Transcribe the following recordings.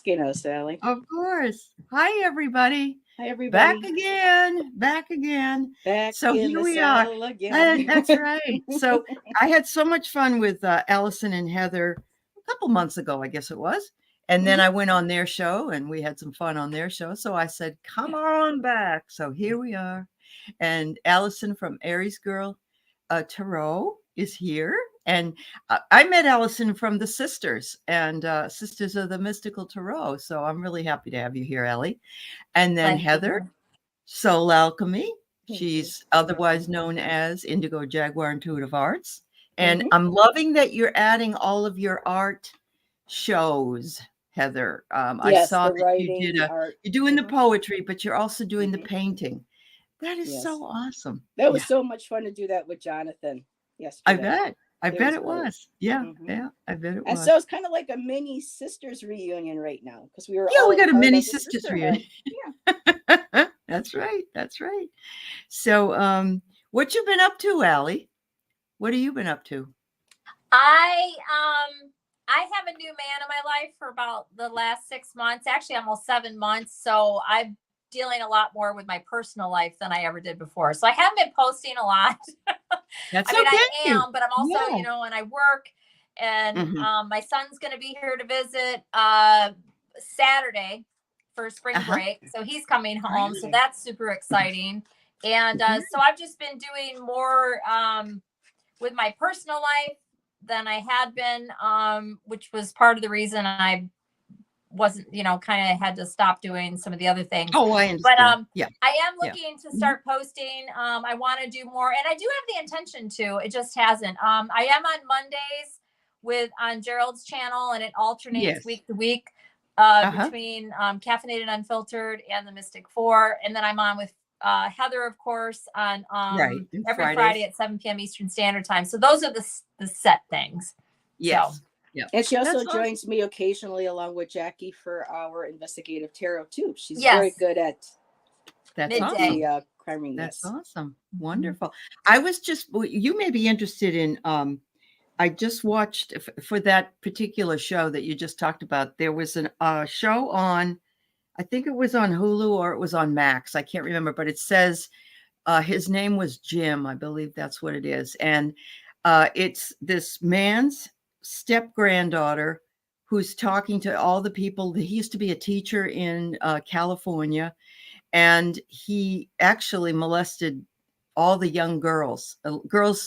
asking us, Sally. Of course. Hi, everybody. Hi, Back everybody. again. Back again. Back So in here the we are. saddle again. That's right. So I had so much fun with Allyson and Heather a couple months ago, I guess it was. And then I went on their show and we had some fun on their show. So I said, come on back. So here we are. And Allyson from Aries Girl Tarot is here. And I met Allyson from the Sisters and Sisters of the Mystical Tarot. So I'm really happy to have you here, Ellie. And then Heather, Soul Alchemy. She's otherwise known as Indigo Jaguar Intuitive Arts. And I'm loving that you're adding all of your art shows, Heather. I Yes, saw the that writing, the art. you're doing the poetry, but you're also doing the painting. That is Yes. so awesome. That was so much fun to do that with Jonathan I yesterday. bet. I bet it great. was. Yeah. Yeah. I bet it And was. so it's kind of like a mini sisters reunion right now because we were Yeah, all we got a part mini of the sisters sisterhood. reunion. Yeah. That's right. That's right. So, what you been up to, Allie? What have you been up to? I have a new man in my life for about the last 6 months, actually almost 7 months. So I'm dealing a lot more with my personal life than I ever did before. So I haven't been posting a lot. That's I mean, okay. I am, but I'm also, Yeah. you know, and I work and my son's going to be here to visit Saturday for spring break. So he's coming home. So that's super exciting. And so I've just been doing more with my personal life than I had been, which was part of the reason I wasn't, you know, kind of had to stop doing some of the other things. Oh, I understand. But I am looking to start posting. I want to do more, and I do have the intention to. It just hasn't. I am on Mondays on Gerald's channel, and it alternates week to week between Caffeinated Unfiltered and the Mystic Four, and then I'm on with Heather, of course, on every Friday at 7 p.m. Eastern Standard Time. So those are the set things. Yes. So. Yeah. And she also joins me occasionally along with Jackie for our investigative tarot too. She's very good at midday. crime reading. That's awesome. Wonderful. I was just, you may be interested in, I just watched for that particular show that you just talked about. There was a show on, I think it was on Hulu or it was on Max. I can't remember, but it says his name was Jim. I believe that's what it is. And it's this man's step granddaughter who's talking to all the people. He used to be a teacher in California, and he actually molested all the young girls.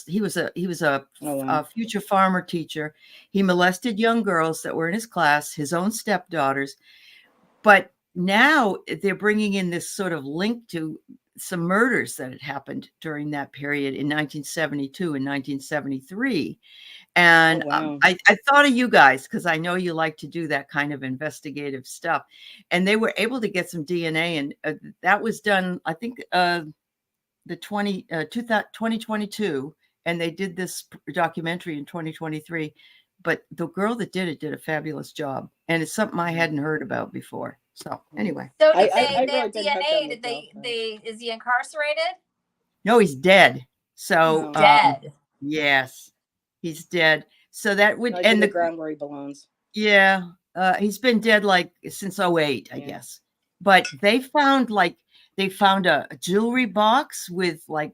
He was a future farmer teacher. He molested young girls that were in his class, his own stepdaughters. But now they're bringing in this sort of link to some murders that had happened during that period in 1972 and 1973. And I thought of you guys because I know you like to do that kind of investigative stuff. And they were able to get some DNA, and that was done, I think, 2022. And they did this documentary in 2023. But the girl that did it did a fabulous job. And it's something I hadn't heard about before. So anyway. So did DNA, is he incarcerated? No, he's dead. So dead. Yes, he's dead. So that would and the ground where he belongs. Yeah. He's been dead like since 2008, I guess. But they found a jewelry box with like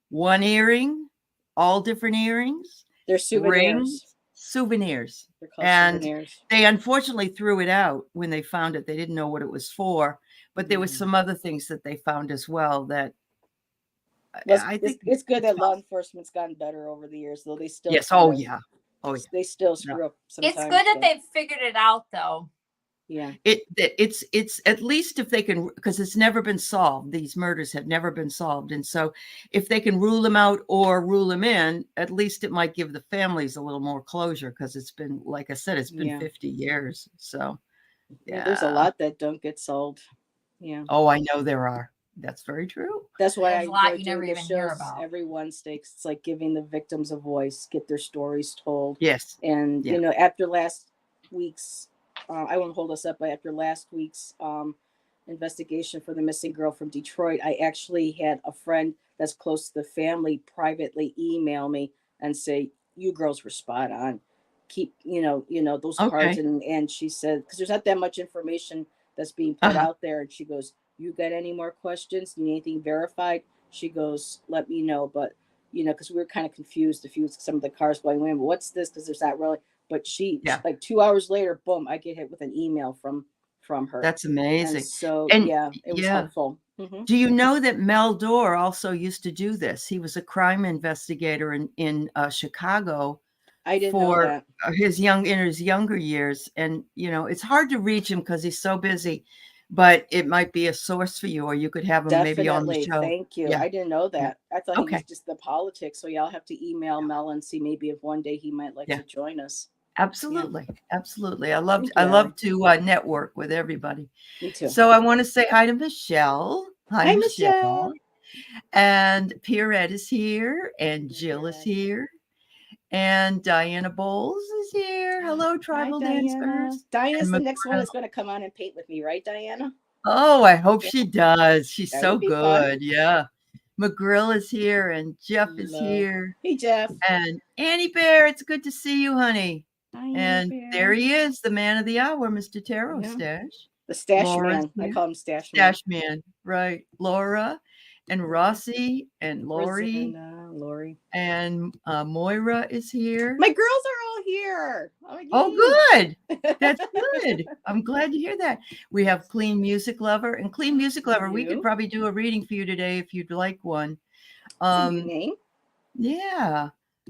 one earring, all different earrings. They're souvenirs. Souvenirs. They're called souvenirs. They unfortunately threw it out when they found it. They didn't know what it was for, but there was some other things that they found as well that I think it's good that law enforcement's gotten better over the years, though they still they still screw up sometimes. It's good that they've figured it out, though. Yeah, it's at least if they can, because it's never been solved. These murders have never been solved, and so if they can rule them out or rule them in, at least it might give the families a little more closure, because it's been, like I said, it's been 50 years. So there's a lot that don't get solved. Yeah. Oh, I know there are. That's very true. That's why there's a lot you never even hear about. Every Wednesday, it's like giving the victims a voice, get their stories told. Yes. And you know, after last week's I won't hold us up, but after last week's investigation for the missing girl from Detroit, I actually had a friend that's close to the family privately email me and say, "You girls were spot on. keep, those cards. Okay. And she said, because there's not that much information that's being put Uh-huh. out there. And she goes, you got any more questions? Need anything verified? She goes, let me know. But, because we were kind of confused if you some of the cards going, wait, what's this? Because there's not really, but she Yeah. like 2 hours later, boom, I get hit with an email from her. That's And amazing. so, And yeah, it was yeah. helpful. Mm-hmm. Do you know that Mel Dorr also used to do this? He was a crime investigator in Chicago I didn't know for that. his younger years. And, it's hard to reach him because he's so busy, but it might be a source for you, or you could have him maybe on the Definitely. show. Thank you. Yeah. I didn't know Yeah. that. I thought he was Okay. just the politics. So yeah, I'll have to email Mel and see maybe if one day he might like Yeah. to join us. Absolutely. Absolutely. I Thank you, love to network with everybody. Me too. So I want to say hi to Michelle. Hi, Michelle. And Pierrette is here, and Jill is Pierrette. here, and Diana Bowles is here. Hello, tribal dancers. Diana's And the next one McGraw. that's going to come on and paint with me, right, Diana? Oh, I hope Yeah. she does. She's That so would be good. fun. Yeah. McGrill is here, and Jeff is here. Hey, Jeff. And Annie Bear, it's good to see you, honey. Hi, And Bear. there he is, the man of the hour, Mr. Tarot Yeah. Stash. The Stash Laura's Man. I here. call him Stash Man. Stash Man, right. Laura and Rossi and Lori. Lori. And Moira is here. My girls are all here. Oh, good. That's good. I'm glad to hear that. We have Clean Music Lover. And Clean Music Lover, we could probably do a reading for you today if you'd like one. That's a new name. Yeah.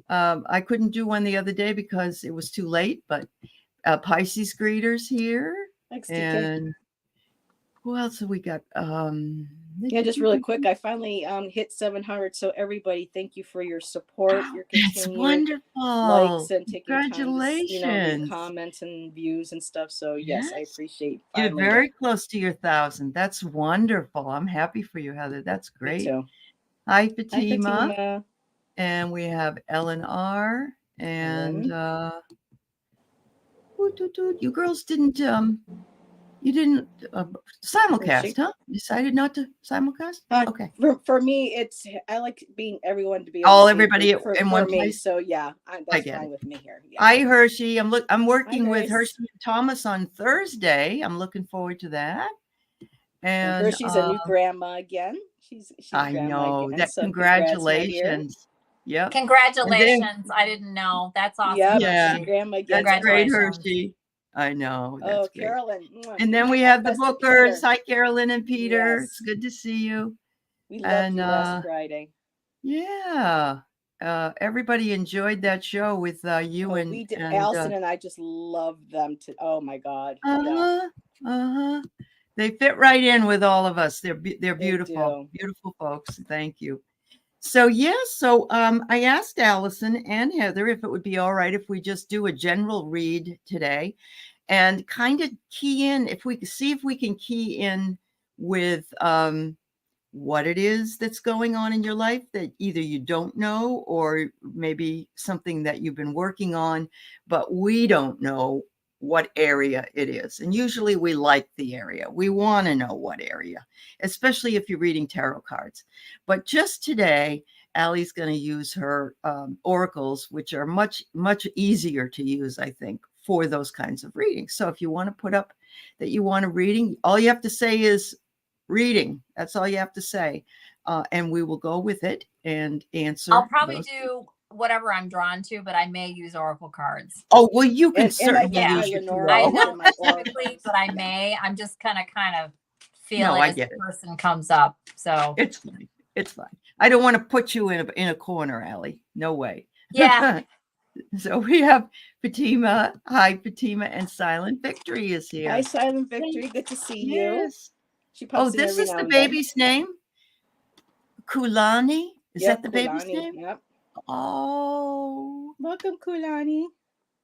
I couldn't do one the other day because it was too late, but Pisces Greeters here. Thanks, and who else have we got? Just really quick, I finally hit 700. So everybody, thank you for your support, your continued wonderful likes and taking congratulations, time to, leave comments and views and stuff. So yes, I appreciate. You're very close to your 1,000. That's wonderful. I'm happy for you, Heather. That's great. Me too. Hi, Fatima. And we have Ellen R. And you girls didn't simulcast, huh? You decided not to simulcast? Okay. For me, I like being everyone to be everybody in one me. place. So yeah, that's fine with me here. Yeah. Hi, Hershey. I'm working with Hershey and Thomas on Thursday. I'm looking forward to that. And Hershey's a new grandma again. She's I know again. that. So congratulations. Yeah. Congratulations. I didn't know. That's awesome. Yeah. Grandma again. That's great, Hershey. I know. That's great. Carolyn. And then we have the Bookers. Hi, Carolyn and Peter. Yes. It's good to see you. We loved you last Friday. Yeah. Everybody enjoyed that show with you and we did. Allyson and I just loved them to. Oh my God. They fit right in with all of us. They're beautiful, beautiful folks. Thank you. So I asked Allyson and Heather if it would be all right if we just do a general read today and kind of key in, if we can key in with what it is that's going on in your life that either you don't know or maybe something that you've been working on, but we don't know what area it is. And usually we like the area. We want to know what area, especially if you're reading tarot cards. But just today, Allie's going to use her oracles, which are much, much easier to use, I think, for those kinds of readings. So if you want to put up that you want a reading, all you have to say is reading. That's all you have to say. And we will go with it and answer. I'll probably do whatever I'm drawn to, but I may use oracle cards. Oh, well, you can certainly use your I don't typically, but I may. I'm just kind of feel as the person comes up. So it's fine. It's fine. I don't want to put you in a corner, Allie. No way. Yeah. So we have Fatima. Hi, Fatima, and Silent Victory is here. Hi, Silent Victory. Good to see you. She pops this is the baby's name? Kulani? Is that the baby's name? Yep. Oh, welcome, Kulani.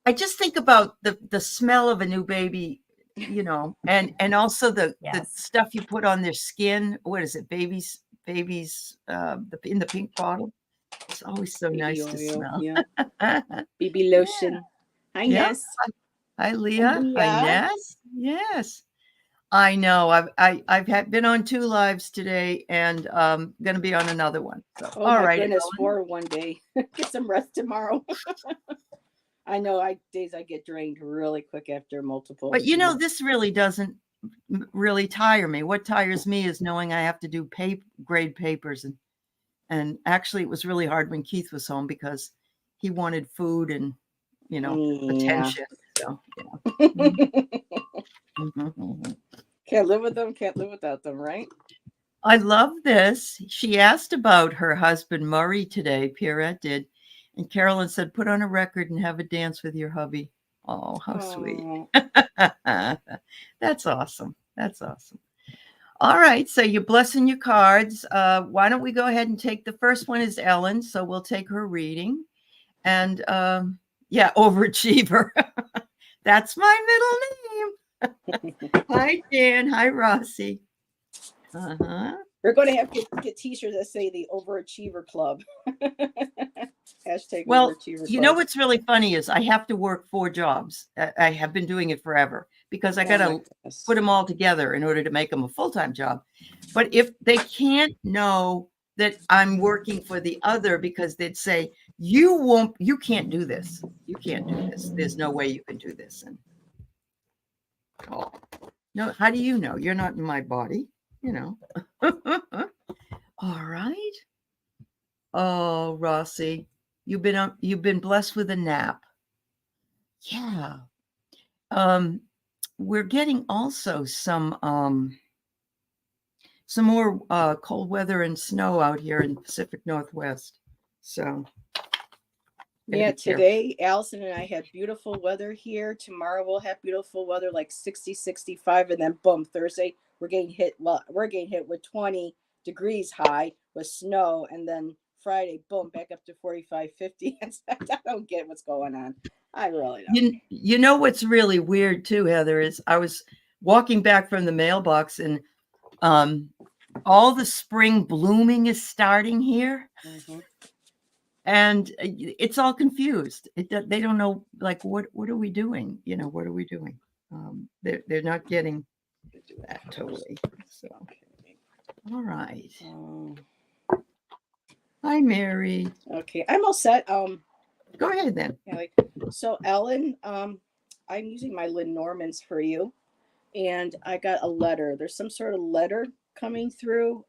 I just think about the smell of a new baby, and also the stuff you put on their skin. What is it? Babies, in the pink bottle. It's always so nice to smell. Yeah. Baby lotion. Hi, Ness. Hi, Leah. Hi, Ness. Yes. I know. I've been on 2 lives today, and going to be on another one. So, all right. Goodness, 4 one day. Get some rest tomorrow. I know days I get drained really quick after multiple. But this really doesn't really tire me. What tires me is knowing I have to do grade papers, and actually it was really hard when Keith was home because he wanted food and attention. So Can't live with them, can't live without them, right? I love this. She asked about her husband Murray today. Pierrette did, and Carolyn said, "Put on a record and have a dance with your hubby." Oh, how sweet. That's awesome. That's awesome. All right. So you're blessing your cards. Why don't we go ahead and take the first one is Ellen. So we'll take her reading. And overachiever. That's my middle name. Hi, Dan. Hi, Rossi. We're going to have to get t-shirts that say the Overachiever Club. Hashtag well, Overachiever Club. You know what's really funny is I have to work 4 jobs. I have been doing it forever because I got to put them all together in order to make them a full-time job. But if they can't know that I'm working for the other, because they'd say, you can't do this. You can't do this. There's no way you can do this. And no, how do you know? You're not in my body, All right. Oh, Rossi, you've been blessed with a nap. Yeah. We're getting also some more cold weather and snow out here in the Pacific Northwest. So yeah, today Allyson and I had beautiful weather here. Tomorrow we'll have beautiful weather, like 60, 65, and then boom, Thursday we're getting hit with 20 degrees high with snow, and then Friday, boom, back up to 45, 50. I don't get what's going on. I really don't. You know what's really weird too, Heather, is I was walking back from the mailbox and all the spring blooming is starting here. Mm-hmm. And it's all confused. They don't know, like, what are we doing? What are we doing? They're not getting that totally. So, all right. Hi, Mary. Okay, I'm all set. Go ahead then. So Ellen, I'm using my Lenormands for you, and I got a letter. There's some sort of letter coming through.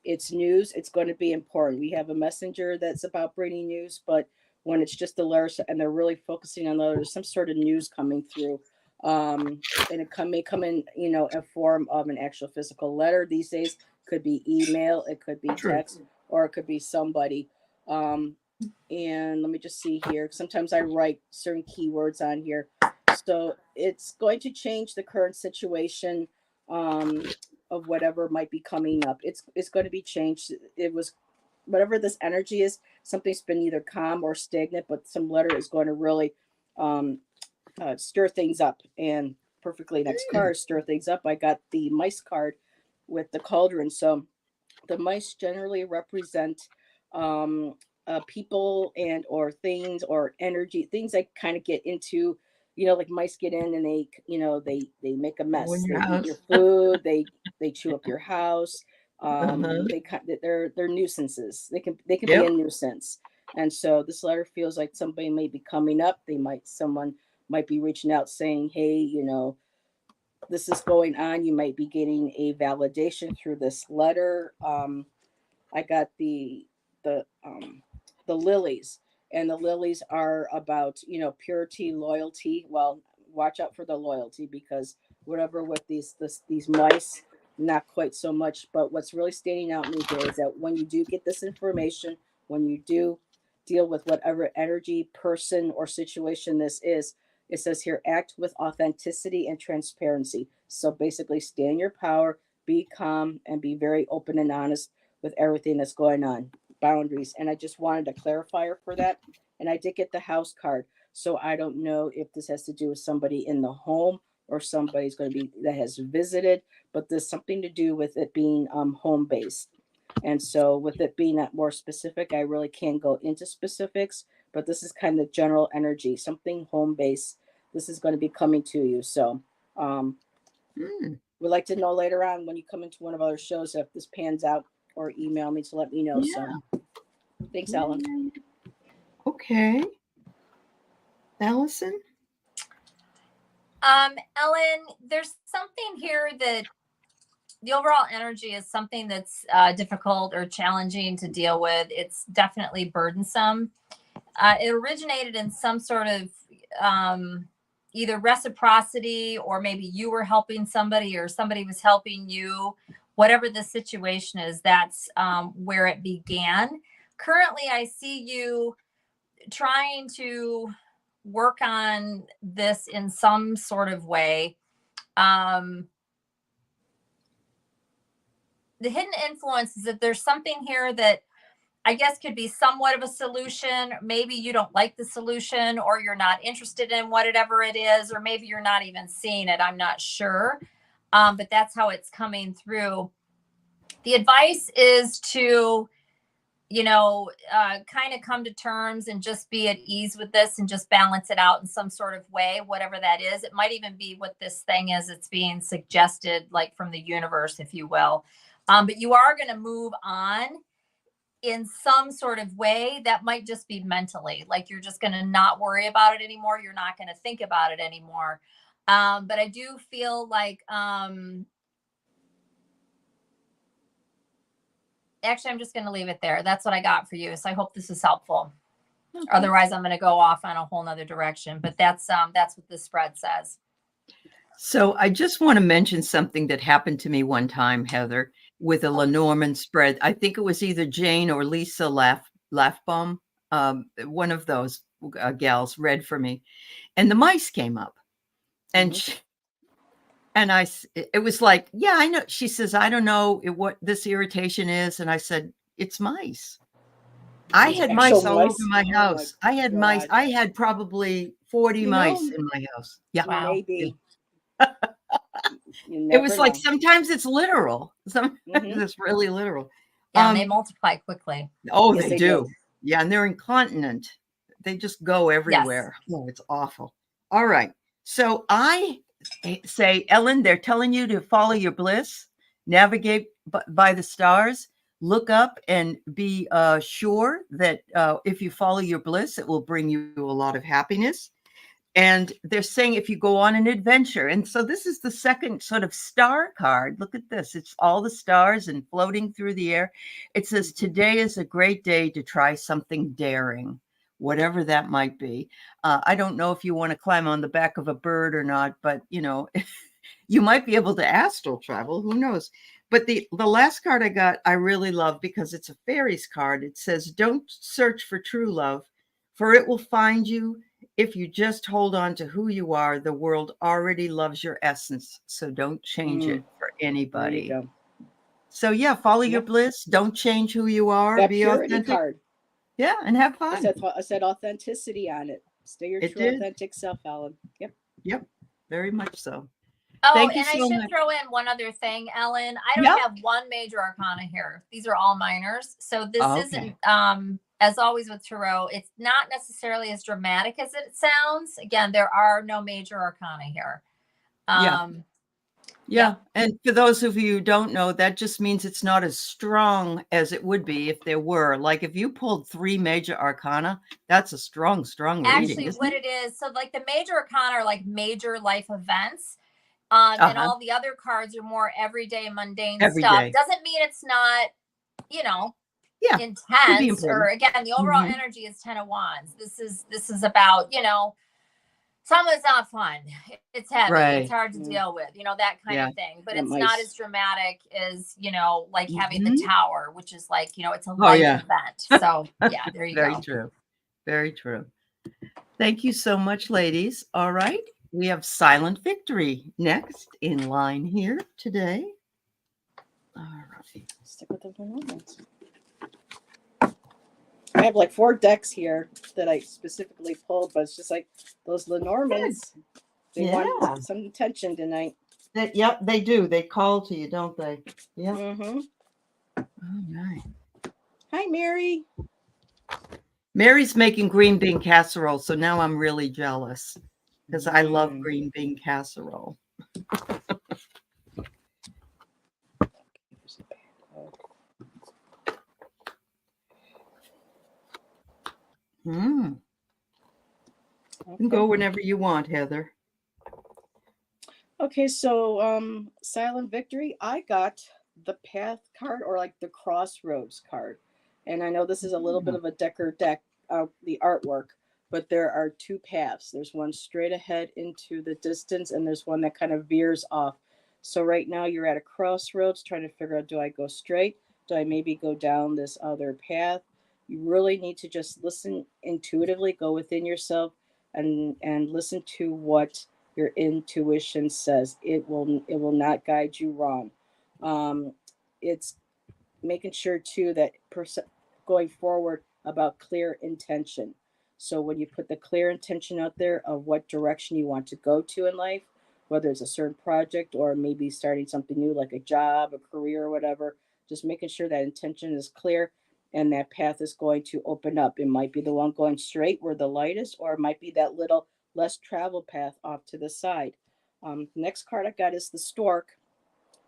It's news. It's going to be important. We have a messenger that's about bringing news, but when it's just the letters and they're really focusing on there's some sort of news coming through, and it may come in, a form of an actual physical letter. These days, could be email, it could be text, or it could be somebody. And let me just see here. Sometimes I write certain keywords on here, so it's going to change the current situation. Of whatever might be coming up. It's going to be changed. It was whatever this energy is, something's been either calm or stagnant, but some letter is going to really stir things up. And perfectly next card, stir things up. I got the mice card with the cauldron. So the mice generally represent people and or things or energy, things that kind of get into, like mice get in and they, they make a mess. They eat your food. They chew up your house. They're nuisances. They can be a nuisance. And so this letter feels like somebody may be coming up. Someone might be reaching out saying, hey, this is going on. You might be getting a validation through this letter. I got the lilies, and the lilies are about, purity, loyalty. Well, watch out for the loyalty, because whatever with these mice, not quite so much. But what's really standing out in me here is that when you do get this information, when you do deal with whatever energy, person, or situation this is, it says here, act with authenticity and transparency. So basically, stay in your power, be calm, and be very open and honest with everything that's going on. Boundaries. And I just wanted a clarifier for that. And I did get the house card. So I don't know if this has to do with somebody in the home or somebody's going to be that has visited, but there's something to do with it being home based. And so with it being that more specific, I really can't go into specifics, but this is kind of general energy, something home based. This is going to be coming to you. So we'd like to know later on when you come into one of our shows if this pans out, or email me to let me know. Yeah. So thanks, Ellen. Okay. Allyson? Ellen, there's something here that the overall energy is something that's difficult or challenging to deal with. It's definitely burdensome. It originated in some sort of either reciprocity, or maybe you were helping somebody or somebody was helping you. Whatever the situation is, that's where it began. Currently, I see you trying to work on this in some sort of way. The hidden influence is that there's something here that I guess could be somewhat of a solution. Maybe you don't like the solution, or you're not interested in whatever it is, or maybe you're not even seeing it. I'm not sure. But that's how it's coming through. The advice is to, kind of come to terms and just be at ease with this and just balance it out in some sort of way, whatever that is. It might even be what this thing is. It's being suggested, like from the universe, if you will. But you are going to move on in some sort of way. That might just be mentally, like you're just going to not worry about it anymore. You're not going to think about it anymore. But I do feel like, actually, I'm just going to leave it there. That's what I got for you. So I hope this is helpful. Okay. Otherwise, I'm going to go off on a whole nother direction, but that's what the spread says. So I just want to mention something that happened to me one time, Heather, with a Lenormand spread. I think it was either Jane or Lisa Laughbaum. One of those gals read for me, and the mice came up, and it was like, yeah, I know. She says, I don't know what this irritation is. And I said, it's mice. I had mice all over my house. I had mice. I had probably 40 mice in my house. Yeah. Wow. Maybe. It was like, sometimes it's literal. Sometimes it's really literal. Yeah, and they multiply quickly. Oh, yes, they do. Yeah, and they're incontinent. They just go everywhere. Yes. Oh, it's awful. All right. So I say, Ellen, they're telling you to follow your bliss, navigate by the stars, look up, and be sure that if you follow your bliss, it will bring you a lot of happiness. And they're saying if you go on an adventure. And so this is the second sort of star card. Look at this. It's all the stars and floating through the air. It says, today is a great day to try something daring, whatever that might be. I don't know if you want to climb on the back of a bird or not, but, you might be able to astral travel. Who knows? But the last card I got, I really love because it's a fairies card. It says, don't search for true love, for it will find you. If you just hold on to who you are, the world already loves your essence. So don't change it for anybody. There you go. So yeah, follow your bliss. Don't change who you are. That be purity authentic. Card. Yeah, and have fun. I said authenticity on it. Stay your true authentic self, Ellen. Yep. Very much so. Oh, Thank you and so I should much. Throw in one other thing, Ellen. I don't have one major arcana here. These are all minors. So this isn't as always with tarot, it's not necessarily as dramatic as it sounds. Again, there are no major arcana here. Yeah. And for those of you who don't know, that just means it's not as strong as it would be if there were. Like if you pulled 3 major arcana, that's a strong reading. Actually, what it is, so like the major arcana are like major life events. And all the other cards are more everyday, mundane stuff. Doesn't mean it's not, intense. Or again, the overall energy is 10 of Wands. This is about, some is not fun. It's heavy. It's hard to deal with, that kind of thing. But it's not as dramatic as, like having the Tower, which is like, it's a life event. So yeah, there you go. Very true. Very true. Thank you so much, ladies. All right. We have Silent Victory next in line here today. All right. Stick with the Lenormands. I have like 4 decks here that I specifically pulled, but it's just like those Lenormands. They want some attention tonight. Yep, they do. They call to you, don't they? Yeah. All right. Hi, Mary. Mary's making green bean casserole, so now I'm really jealous because I love green bean casserole. can go whenever you want, Heather. Okay, so Silent Victory, I got the Path card, or like the Crossroads card. And I know this is a little bit of a Decker deck, the artwork, but there are two paths. There's one straight ahead into the distance, and there's one that kind of veers off. So right now you're at a crossroads trying to figure out, do I go straight? Do I maybe go down this other path? You really need to just listen intuitively, go within yourself, and listen to what your intuition says. It will not guide you wrong. It's making sure too that going forward about clear intention. So when you put the clear intention out there of what direction you want to go to in life, whether it's a certain project or maybe starting something new like a job, a career, or whatever, just making sure that intention is clear and that path is going to open up. It might be the one going straight where the light is, or it might be that little less traveled path off to the side. Next card I got is the Stork,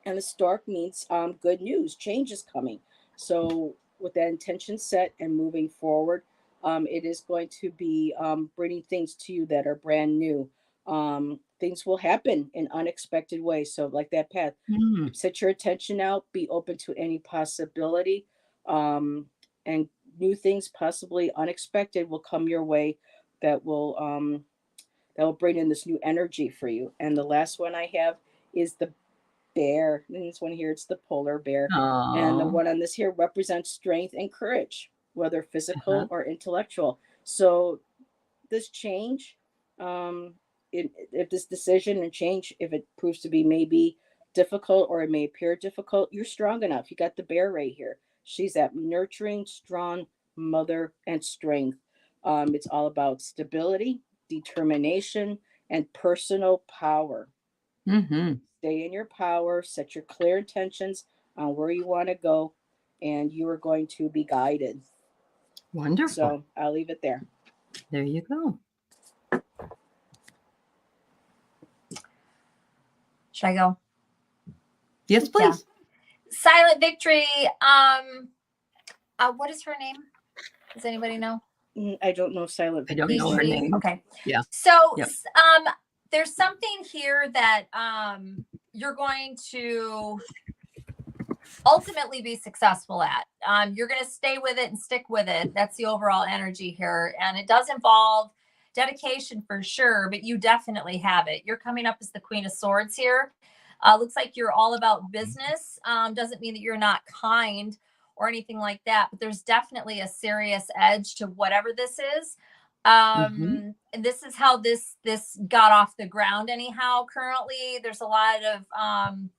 and the Stork means good news, change is coming. So with that intention set and moving forward, it is going to be bringing things to you that are brand new. Things will happen in unexpected ways. So like that path, set your attention out, be open to any possibility, and new things, possibly unexpected, will come your way that will bring in this new energy for you. And the last one I have is the bear. And this one here, it's the polar bear. Aww. And the one on this here represents strength and courage, whether physical or intellectual. So this change, if this decision and change, if it proves to be maybe difficult or it may appear difficult, you're strong enough. You got the bear right here. She's that nurturing, strong mother and strength. It's all about stability, determination, and personal power. Stay in your power, set your clear intentions on where you want to go, and you are going to be guided. Wonderful. So I'll leave it there. There you go. Should I go? Yes, please. Yeah. Silent Victory. What is her name? Does anybody know? I don't know Silent Victory. I don't know her name. Okay. Yeah. So there's something here that you're going to ultimately be successful at. You're going to stay with it and stick with it. That's the overall energy here. And it does involve dedication for sure, but you definitely have it. You're coming up as the Queen of Swords here. Looks like you're all about business. Doesn't mean that you're not kind or anything like that, but there's definitely a serious edge to whatever this is. And this is how this got off the ground anyhow. Currently, there's a lot of, I'm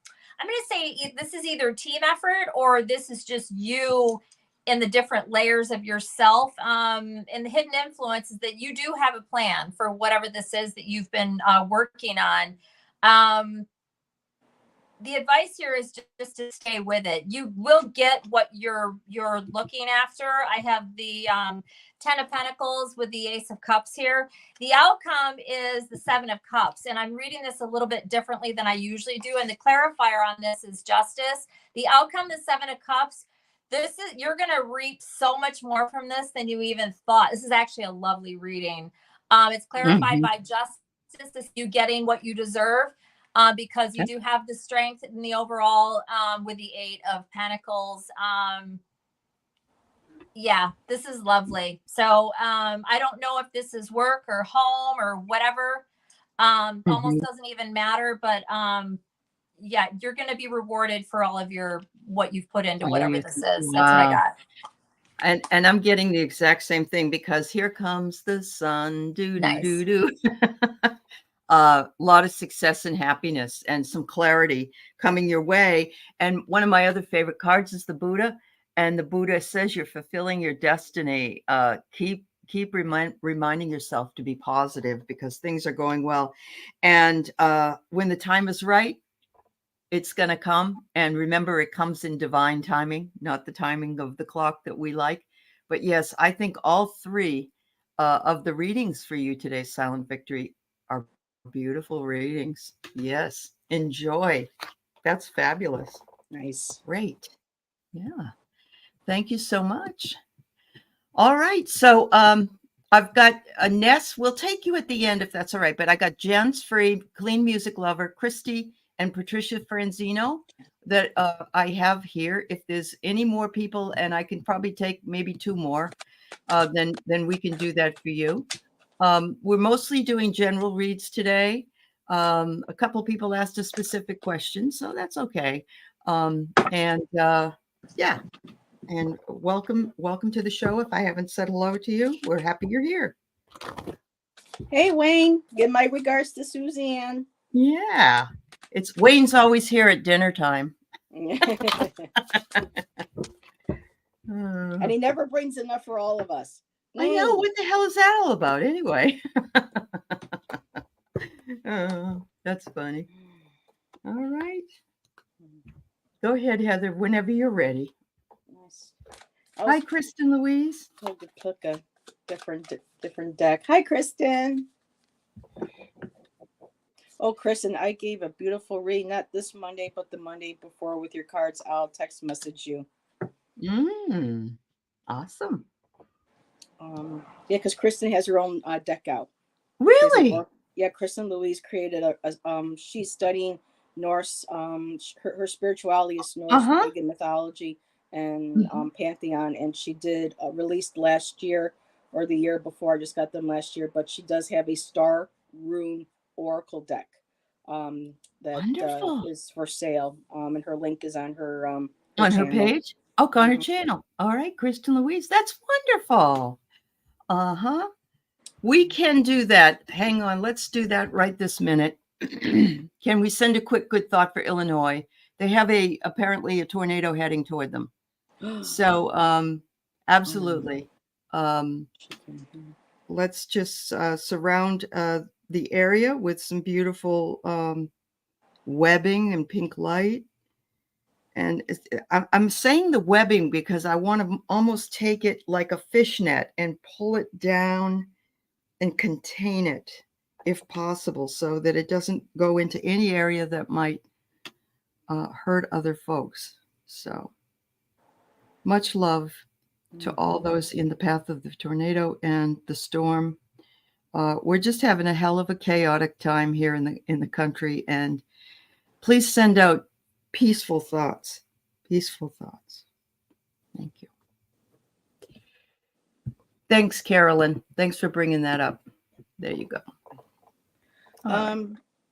going to say this is either team effort or this is just you in the different layers of yourself. And the hidden influence is that you do have a plan for whatever this is that you've been working on. The advice here is just to stay with it. You will get what you're looking after. I have the 10 of Pentacles with the Ace of Cups here. The outcome is the 7 of Cups, and I'm reading this a little bit differently than I usually do. And the clarifier on this is justice. The outcome, the 7 of Cups. You're going to reap so much more from this than you even thought. This is actually a lovely reading. It's clarified by justice. This is you getting what you deserve. Because you do have the strength in the overall with the 8 of Pentacles. Yeah, this is lovely. So I don't know if this is work or home or whatever. Almost doesn't even matter. But yeah, you're going to be rewarded for all of what you've put into whatever this is. That's what I got. And I'm getting the exact same thing, because here comes the sun. A lot of success and happiness and some clarity coming your way. And one of my other favorite cards is the Buddha. And the Buddha says you're fulfilling your destiny. Keep reminding yourself to be positive, because things are going well. And when the time is right, it's going to come. And remember, it comes in divine timing, not the timing of the clock that we like. But yes, I think all three of the readings for you today, Silent Victory, are beautiful readings. Yes. Enjoy. That's fabulous. Nice. Great. Yeah. Thank you so much. All right. So I've got a Ness. We'll take you at the end if that's all right. But I got Jen's Free, Clean Music Lover, Christy, and Patricia Franzino that I have here. If there's any more people, and I can probably take maybe 2 more, then we can do that for you. We're mostly doing general reads today. A couple people asked a specific question, so that's okay. Yeah. And welcome to the show. If I haven't said hello to you, we're happy you're here. Hey, Wayne, give my regards to Suzanne. Yeah, it's Wayne's always here at dinner time. And he never brings enough for all of us. I know. What the hell is that all about anyway? That's funny. All right. Go ahead, Heather, whenever you're ready. Nice. Hi, Kristen Louise. I could pick a different deck. Hi, Kristen. Oh, Kristen, I gave a beautiful read, not this Monday, but the Monday before with your cards. I'll text message you. Awesome. Yeah, because Kristen has her own deck out. Really? Yeah, Kristen Louise created she's studying Norse. Her spirituality is Norse pagan mythology and pantheon, and she did released last year or the year before. I just got them last year, but she does have a star rune oracle deck that is for sale. And her link is on her on her page. Oh, on her channel. All right, Kristen Louise, that's wonderful. We can do that. Hang on, let's do that right this minute. Can we send a quick good thought for Illinois? They have apparently a tornado heading toward them. So absolutely. Let's just surround the area with some beautiful webbing and pink light. And I'm saying the webbing because I want to almost take it like a fishnet and pull it down and contain it if possible so that it doesn't go into any area that might hurt other folks. So much love to all those in the path of the tornado and the storm. We're just having a hell of a chaotic time here in the country, and please send out peaceful thoughts. Peaceful thoughts. Thank you. Thanks, Carolyn. Thanks for bringing that up. There you go.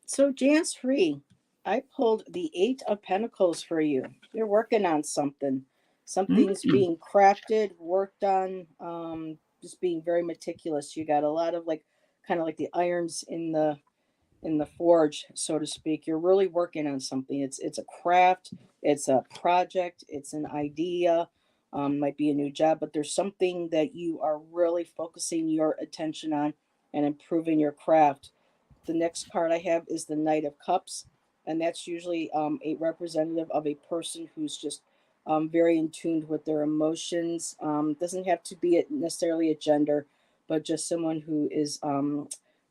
So Jan's Free, I pulled the 8 of Pentacles for you. You're working on something. Something's being crafted, worked on, just being very meticulous. You got a lot of kind of like the irons in the forge, so to speak. You're really working on something. It's a craft, it's a project, it's an idea, might be a new job, but there's something that you are really focusing your attention on and improving your craft. The next card I have is the Knight of Cups, and that's usually a representative of a person who's just very in tune with their emotions. Doesn't have to be necessarily a gender, but just someone who is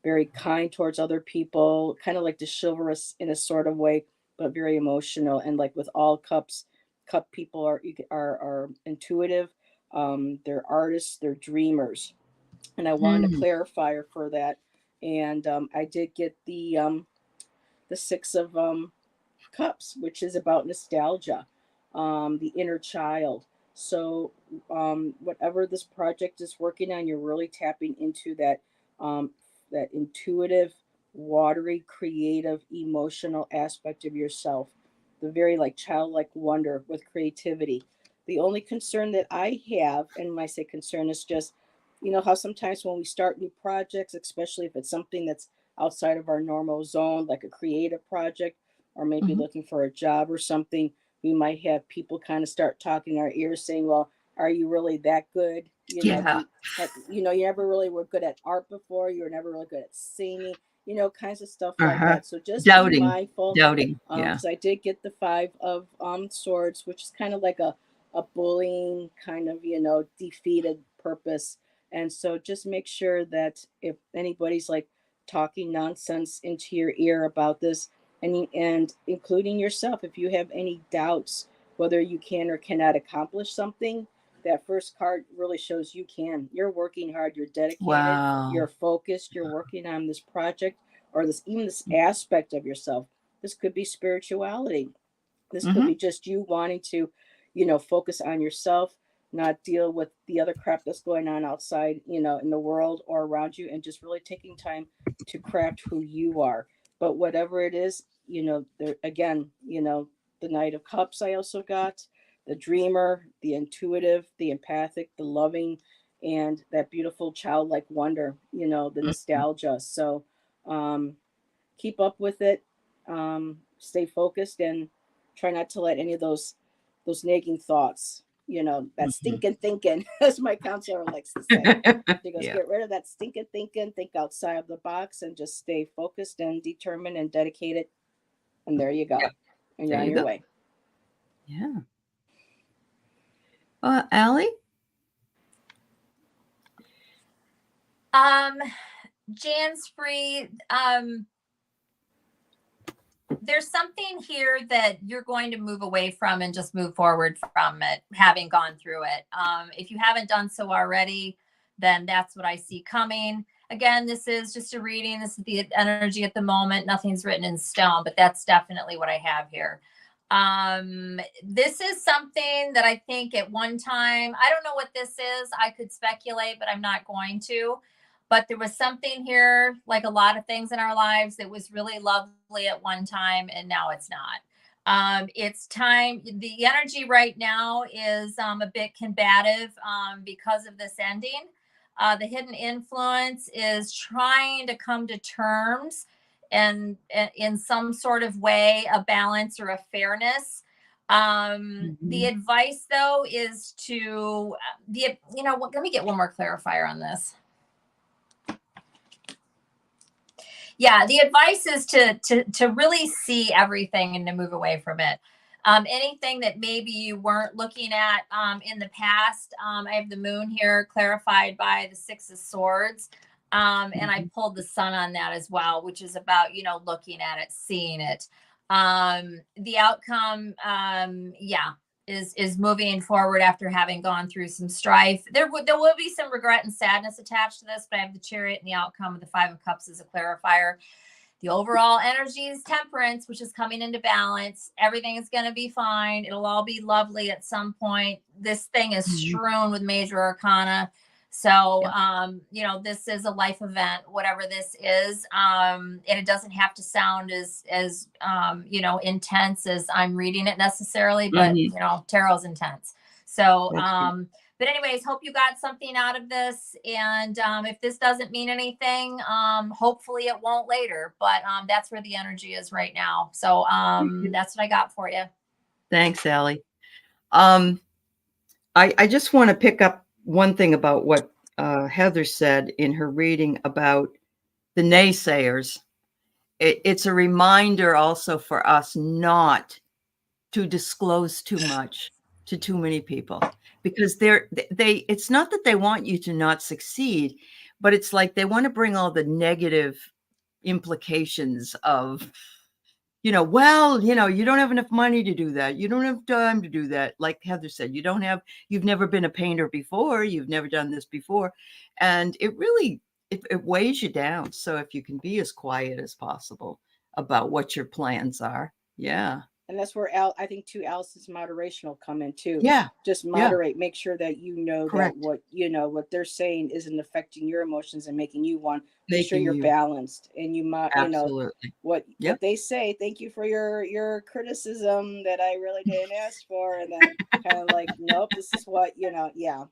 very kind towards other people, kind of like the chivalrous in a sort of way, but very emotional. And like with all cup people are intuitive. They're artists, they're dreamers. And I wanted a clarifier for that. And I did get the 6 of Cups, which is about nostalgia, the inner child. So whatever this project is working on, you're really tapping into that that intuitive, watery, creative, emotional aspect of yourself, the very childlike wonder with creativity. The only concern that I have, and when I say concern, is just, how sometimes when we start new projects, especially if it's something that's outside of our normal zone, like a creative project, or maybe looking for a job or something, we might have people kind of start talking in our ears saying, well, are you really that good? You never really were good at art before. You were never really good at singing, kinds of stuff like that. So just be mindful. Doubting. Because I did get the 5 of Swords, which is kind of like a bullying kind of, defeated purpose. And so just make sure that if anybody's talking nonsense into your ear about this, and including yourself, if you have any doubts whether you can or cannot accomplish something, that first card really shows you can. You're working hard, you're dedicated, Wow. you're focused, you're working on this project or this aspect of yourself. This could be spirituality. This could be just you wanting to, focus on yourself, not deal with the other crap that's going on outside, in the world or around you, and just really taking time to craft who you are. But whatever it is, there again, the Knight of Cups I also got, the dreamer, the intuitive, the empathic, the loving, and that beautiful childlike wonder, the nostalgia. So keep up with it, stay focused, and try not to let any of those nagging thoughts, that stinking thinking, as my counselor likes to say. She goes, get rid of that stinking thinking, think outside of the box, and just stay focused and determined and dedicated. And there you go. And you're on your way. Yeah. Allie? Jan's free. There's something here that you're going to move away from and just move forward from it, having gone through it. If you haven't done so already, then that's what I see coming. Again, this is just a reading. This is the energy at the moment. Nothing's written in stone, but that's definitely what I have here. This is something that I think at one time, I don't know what this is. I could speculate, but I'm not going to. But there was something here, like a lot of things in our lives, that was really lovely at one time, and now it's not. It's time. The energy right now is a bit combative because of this ending. The hidden influence is trying to come to terms and in some sort of way, a balance or a fairness. The advice, though, is to let me get one more clarifier on this. Yeah, the advice is to really see everything and to move away from it. Anything that maybe you weren't looking at in the past. I have the moon here clarified by the Six of Swords. And I pulled the sun on that as well, which is about, looking at it, seeing it. The outcome, is moving forward after having gone through some strife. There will be some regret and sadness attached to this, but I have the Chariot and the outcome of the Five of Cups as a clarifier. The overall energy is temperance, which is coming into balance. Everything is going to be fine. It'll all be lovely at some point. This thing is strewn with major arcana. So, this is a life event, whatever this is. And it doesn't have to sound as intense as I'm reading it necessarily, but, tarot's intense. So, but anyways, hope you got something out of this. And if this doesn't mean anything, hopefully it won't later. But that's where the energy is right now. So that's what I got for you. Thanks, Allie. I just want to pick up one thing about what Heather said in her reading about the naysayers. It's a reminder also for us not to disclose too much to too many people, because it's not that they want you to not succeed, but it's like they want to bring all the negative implications of, you don't have enough money to do that. You don't have time to do that. Like Heather said, you've never been a painter before. You've never done this before. And it really, it weighs you down. So if you can be as quiet as possible about what your plans are. Yeah. And that's where I think too, Allison's moderation will come in too. Yeah. Just moderate, make sure that Correct. that what they're saying isn't affecting your emotions and making you want. Make sure you're balanced and absolutely what they say. Thank you for your criticism that I really didn't ask for, and then kind of like, nope, this is what yeah.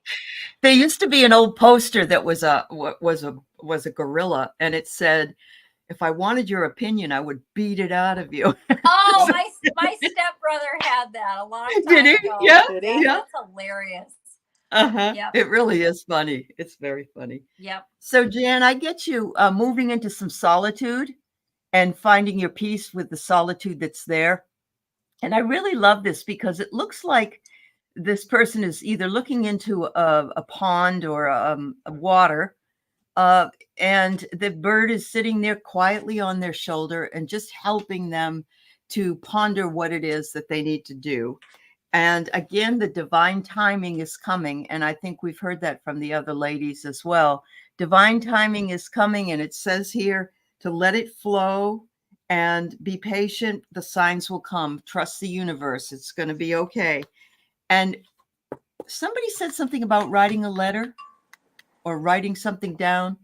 There used to be an old poster that was a gorilla, and it said, "If I wanted your opinion, I would beat it out of you." Oh, my stepbrother had that a long time Did he? ago. Yeah. That's hilarious. Yep. It really is funny. It's very funny. Yep. So, Jan, I get you moving into some solitude and finding your peace with the solitude that's there. And I really love this because it looks like this person is either looking into a pond or a water, and the bird is sitting there quietly on their shoulder and just helping them to ponder what it is that they need to do. And again, the divine timing is coming. And I think we've heard that from the other ladies as well. Divine timing is coming. And it says here to let it flow and be patient. The signs will come. Trust the universe. It's going to be okay. And somebody said something about writing a letter or writing something down.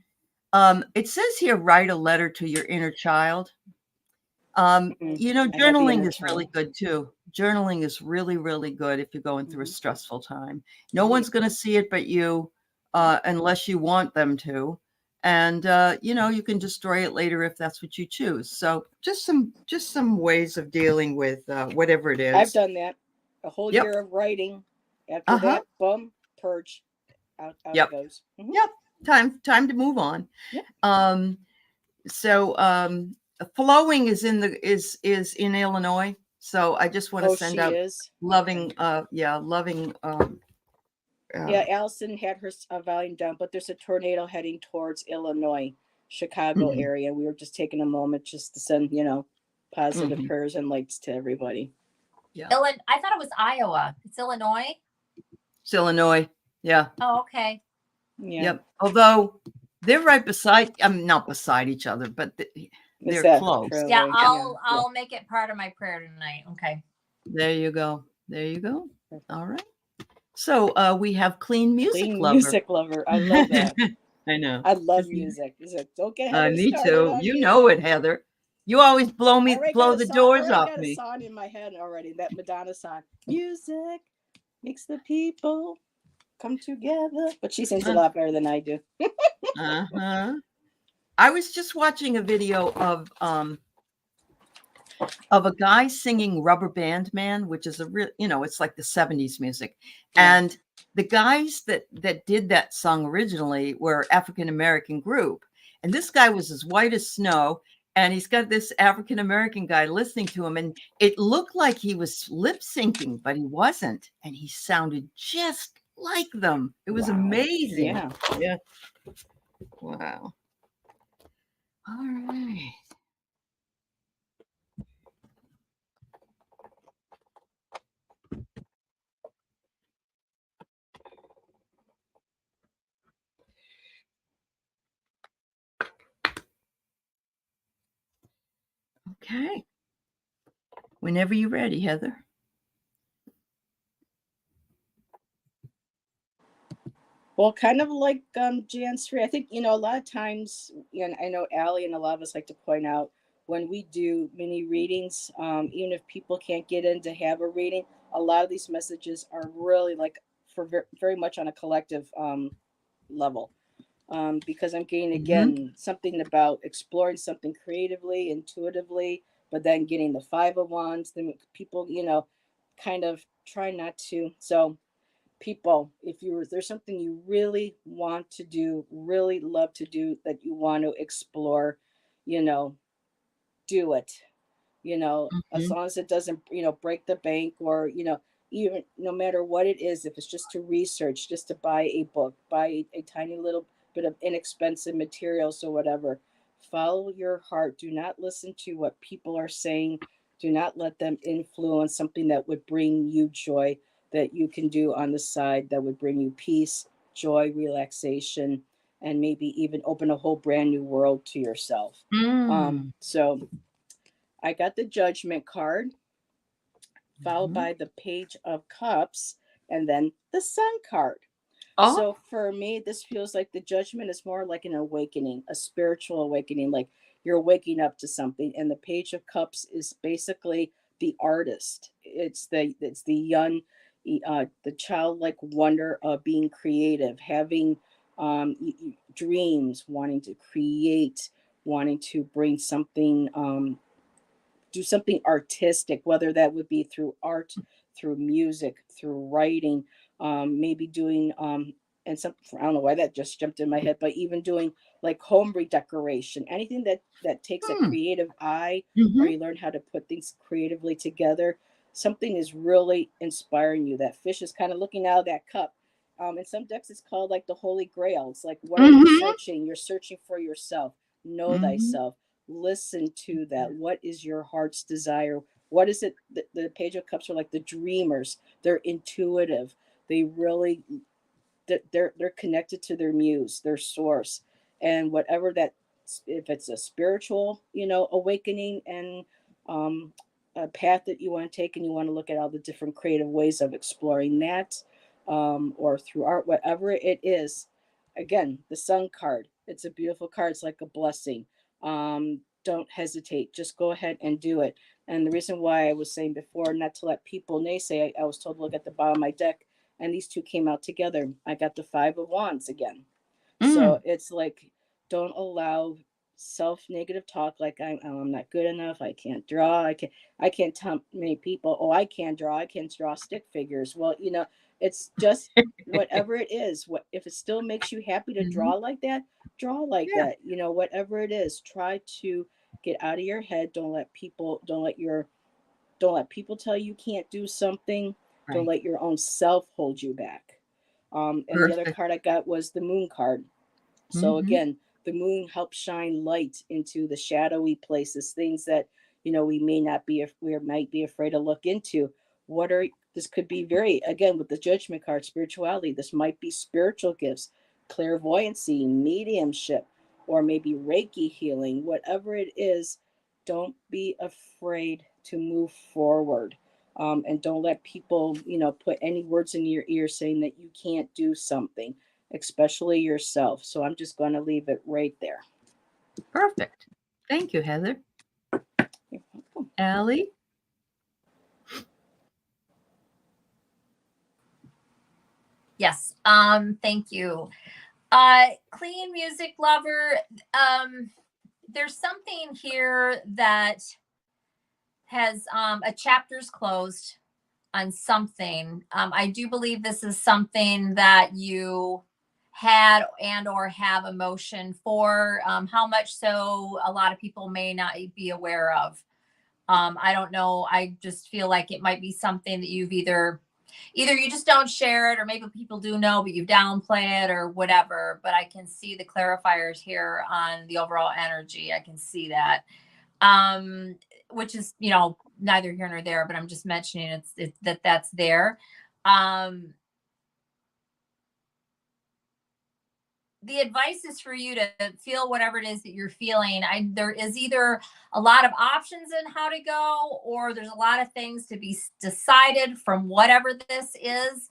It says here, write a letter to your inner child. Journaling is really good too. Journaling is really, really good if you're going through a stressful time. No one's going to see it but you, unless you want them to. And you can destroy it later if that's what you choose. So just some ways of dealing with whatever it is. I've done that. A whole year of writing. After that, boom, purge. Out it goes. Yep. Time to move on. Yep. Flowing is in Illinois. So I just want to send out loving. Allyson had her volume down, but there's a tornado heading towards Illinois, Chicago area. We were just taking a moment just to send, positive prayers and lights to everybody. Yeah. I thought it was Iowa. It's Illinois. It's Illinois. Yeah. Oh, okay. Yeah. Yep. Although they're right beside, not beside each other, but they're close. Yeah, I'll make it part of my prayer tonight. Okay. There you go. All right. So we have Clean Music Lover. Music Lover. I love that. I know. I love music. Don't get Heather me too. You know it, Heather. You always blow the doors off me. I got a song in my head already. That Madonna song. Music makes the people come together. But she sings a lot better than I do. I was just watching a video of a guy singing Rubber Band Man, which is a real, it's like the 70s music. Yeah. And the guys that did that song originally were African-American group. And this guy was as white as snow. And he's got this African-American guy listening to him. And it looked like he was lip syncing, but he wasn't. And he sounded just like them. It was amazing. Yeah. Wow. All right. Okay. Whenever you're ready, Heather. Well, kind of like Jan's 3, I think, a lot of times, and I know Allie and a lot of us like to point out when we do mini readings, even if people can't get in to have a reading, a lot of these messages are really like for very much on a collective level. Because I'm getting, again, something about exploring something creatively, intuitively, but then getting the 5 of Wands, then people, kind of try not to. So people, if there's something you really want to do, really love to do, that you want to explore, do it, as long as it doesn't, break the bank, or, even no matter what it is, if it's just to research, just to buy a book, buy a tiny little bit of inexpensive materials or whatever, follow your heart. Do not listen to what people are saying. Do not let them influence something that would bring you joy, that you can do on the side, that would bring you peace, joy, relaxation, and maybe even open a whole brand new world to yourself. So I got the Judgment card, followed by the Page of Cups, and then the Sun card. So for me, this feels like the Judgment is more like an awakening, a spiritual awakening, like you're waking up to something. And the Page of Cups is basically the artist. It's the young, the childlike wonder of being creative, having dreams, wanting to create, wanting to bring something, do something artistic, whether that would be through art, through music, through writing, maybe doing, and some, I don't know why that just jumped in my head, but even doing like home redecoration, anything that takes a creative eye, or you learn how to put things creatively together. Something is really inspiring you. That fish is kind of looking out of that cup. In some decks, it's called like the Holy Grail. It's like, what are you searching? You're searching for yourself. Know thyself. Listen to that. What is your heart's desire? what is it? The Page of Cups are like the dreamers. They're intuitive. They really, they're connected to their muse, their source, and whatever that, if it's a spiritual, awakening and a path that you want to take, and you want to look at all the different creative ways of exploring that, or through art, whatever it is. Again, the Sun card. It's a beautiful card. It's like a blessing. Don't hesitate. Just go ahead and do it. And the reason why I was saying before, not to let people naysay, I was told to look at the bottom of my deck, and these two came out together. I got the Five of Wands again. So it's like, don't allow self-negative talk, like I'm not good enough, I can't draw, I can't tell many people, oh, I can't draw stick figures. Well, it's just whatever it is. What if it still makes you happy to draw like that? Draw like that. Whatever it is, try to get out of your head. Don't let people tell you can't do something. Right. Don't let your own self hold you back. And the other card I got was the Moon card. So again, the moon helps shine light into the shadowy places, things that we might be afraid to look into. This could be very, again, with the Judgment card, spirituality. This might be spiritual gifts, clairvoyancy, mediumship, or maybe Reiki healing. Whatever it is, don't be afraid to move forward. And don't let people, put any words in your ear saying that you can't do something, especially yourself. So I'm just going to leave it right there. Perfect. Thank you, Heather. You're welcome. Ally? Yes. Thank you. Clean music lover. There's something here that has a chapter's closed on something. I do believe this is something that you had and or have emotion for. How much so, a lot of people may not be aware of. I don't know. I just feel like it might be something that you've either you just don't share it, or maybe people do know, but you downplay it or whatever. But I can see the clarifiers here on the overall energy. I can see that. Which is, neither here nor there, but I'm just mentioning that's there. The advice is for you to feel whatever it is that you're feeling. There is either a lot of options in how to go, or there's a lot of things to be decided from whatever this is.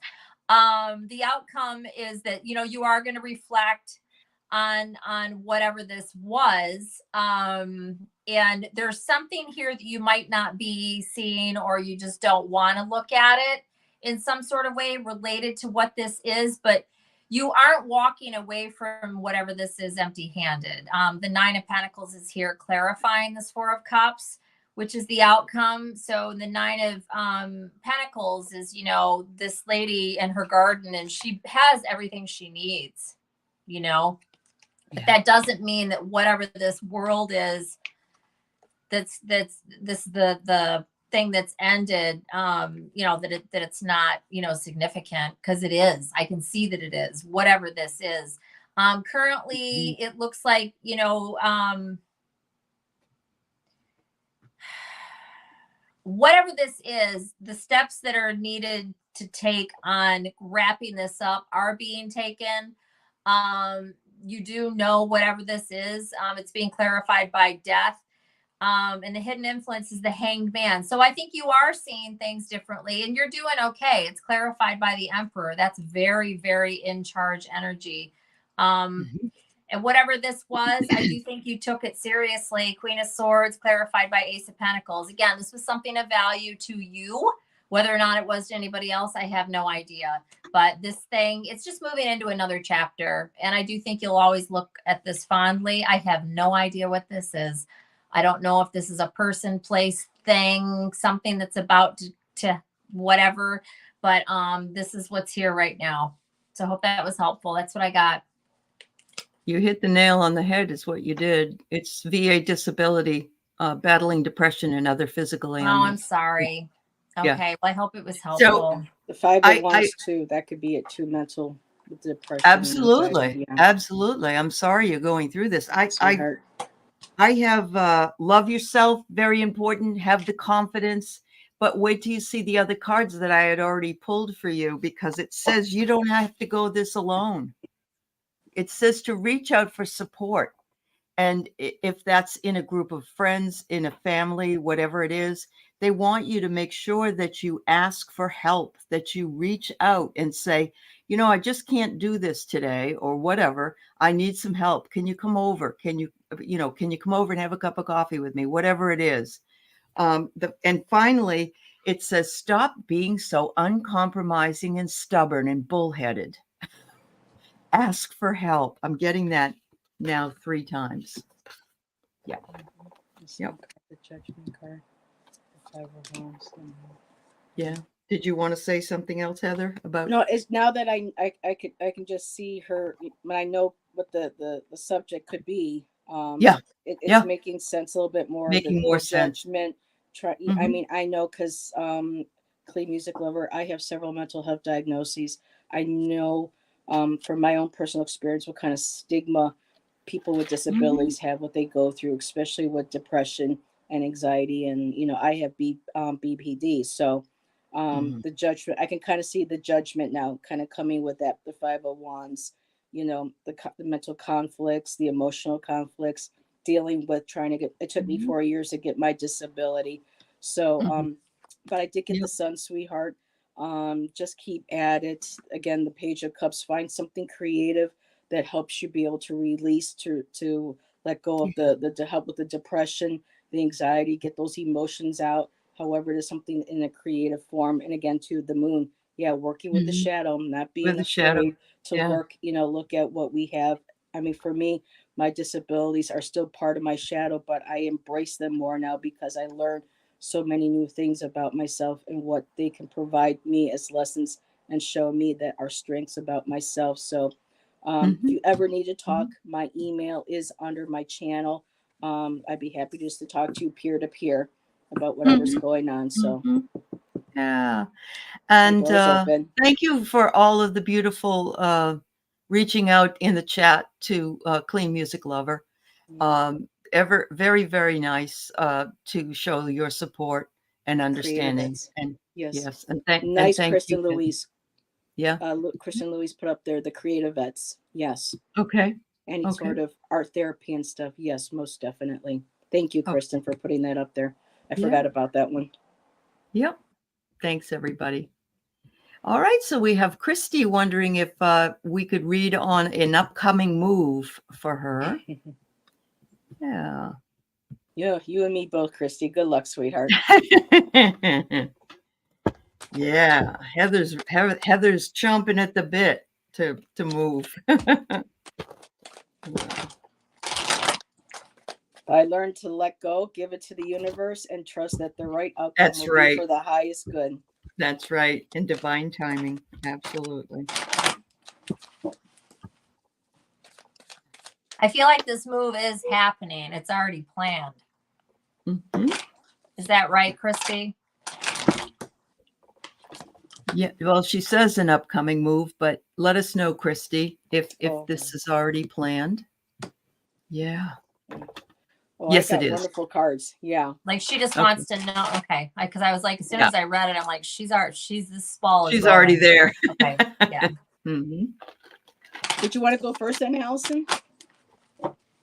The outcome is that, you are going to reflect on whatever this was. And there's something here that you might not be seeing, or you just don't want to look at it in some sort of way related to what this is, but you aren't walking away from whatever this is empty-handed. The Nine of Pentacles is here clarifying this Four of Cups, which is the outcome. So the Nine of Pentacles is, this lady in her garden, and she has everything she needs, But that doesn't mean that whatever this world is, that's the thing that's ended, that it's not, significant, because it is. I can see that it is, whatever this is. Currently, it looks like, whatever this is, the steps that are needed to take on wrapping this up are being taken. You do know whatever this is. It's being clarified by death. And the hidden influence is the Hanged Man. So I think you are seeing things differently, and you're doing okay. It's clarified by the Emperor. That's very, very in charge energy. And whatever this was, I do think you took it seriously. Queen of Swords, clarified by Ace of Pentacles. Again, this was something of value to you. Whether or not it was to anybody else, I have no idea. But this thing, it's just moving into another chapter. And I do think you'll always look at this fondly. I have no idea what this is. I don't know if this is a person, place, thing, something that's about to whatever. But this is what's here right now. So I hope that was helpful. That's what I got. You hit the nail on the head is what you did. It's VA disability, battling depression and other physical ailments. Oh, I'm sorry. Okay. Yeah. Well, I hope it was helpful. So, the Five of Wands too, that could be it too, mental depression. Absolutely. Absolutely. I'm sorry you're going through this. I have love yourself, very important. Have the confidence, but wait till you see the other cards that I had already pulled for you, because it says you don't have to go this alone. It says to reach out for support. And if that's in a group of friends, in a family, whatever it is, they want you to make sure that you ask for help, that you reach out and say, I just can't do this today or whatever. I need some help. Can you come over? Can you come over and have a cup of coffee with me? Whatever it is. And finally, it says, stop being so uncompromising and stubborn and bullheaded. Ask for help. I'm getting that now 3 times. Yeah. Yep. The Judgment card. The 5 of Wands. Yeah. Did you want to say something else, Heather? About No, it's now that I can just see her when I know what the subject could be. Yeah. It's Yeah. making sense a little bit more. Making more sense. Judgment. I Mhm. mean, I know because clean music lover, I have several mental health diagnoses. I know from my own personal experience what kind of stigma people with disabilities have, what they go through, especially with depression and anxiety. And I have BPD, so the judgment, I can kind of see the judgment now kind of coming with that, the 5 of Wands, the mental conflicts, the emotional conflicts, dealing with trying to get, it took me 4 years to get my disability. So but I did get the Sun, sweetheart. Just keep at it. Again, the Page of Cups, find something creative that helps you be able to release, to let go of the to help with the depression, the anxiety, get those emotions out. However, it is something in a creative form. And again, to the Moon, yeah, working with the shadow, not being With the shadow. afraid to work, look at what we have. I mean, for me, my disabilities are still part of my shadow, but I embrace them more now because I learned so many new things about myself and what they can provide me as lessons and show me that are strengths about myself. So if you ever need to talk, my email is under my channel. I'd be happy just to talk to you peer to peer about whatever's going on. So yeah. And doors open. thank you for all of the beautiful reaching out in the chat to Clean Music Lover. Very, very nice to show your support and understanding. And yes, and nice. thank Kristen you. Louise. Yeah. Kristen Louise put up there the creative vets. Yes. Okay. Any sort of art therapy and stuff. Yes, most definitely. Thank you, Kristen, for putting that up there. I forgot about that one. Yep. Thanks, everybody. All right. So we have Christy wondering if we could read on an upcoming move for her. Yeah. Yeah, you and me both, Christy. Good luck, sweetheart. Yeah. Heather's chomping at the bit to move. I learned to let go, give it to the universe, and trust that the right outcome will be for the highest good. That's right. And divine timing. Absolutely. I feel like this move is happening. It's already planned. Is that right, Christy? Yeah. Well, she says an upcoming move, but let us know, Christy, if this is already planned. Yeah. Oh, yes, I got it is. Wonderful cards. Yeah. Like she just wants to know. Okay. Because I was like, as soon as I read it, I'm like, she's this ball. She's already there. Okay. Yeah. Did you want to go first then, Allyson?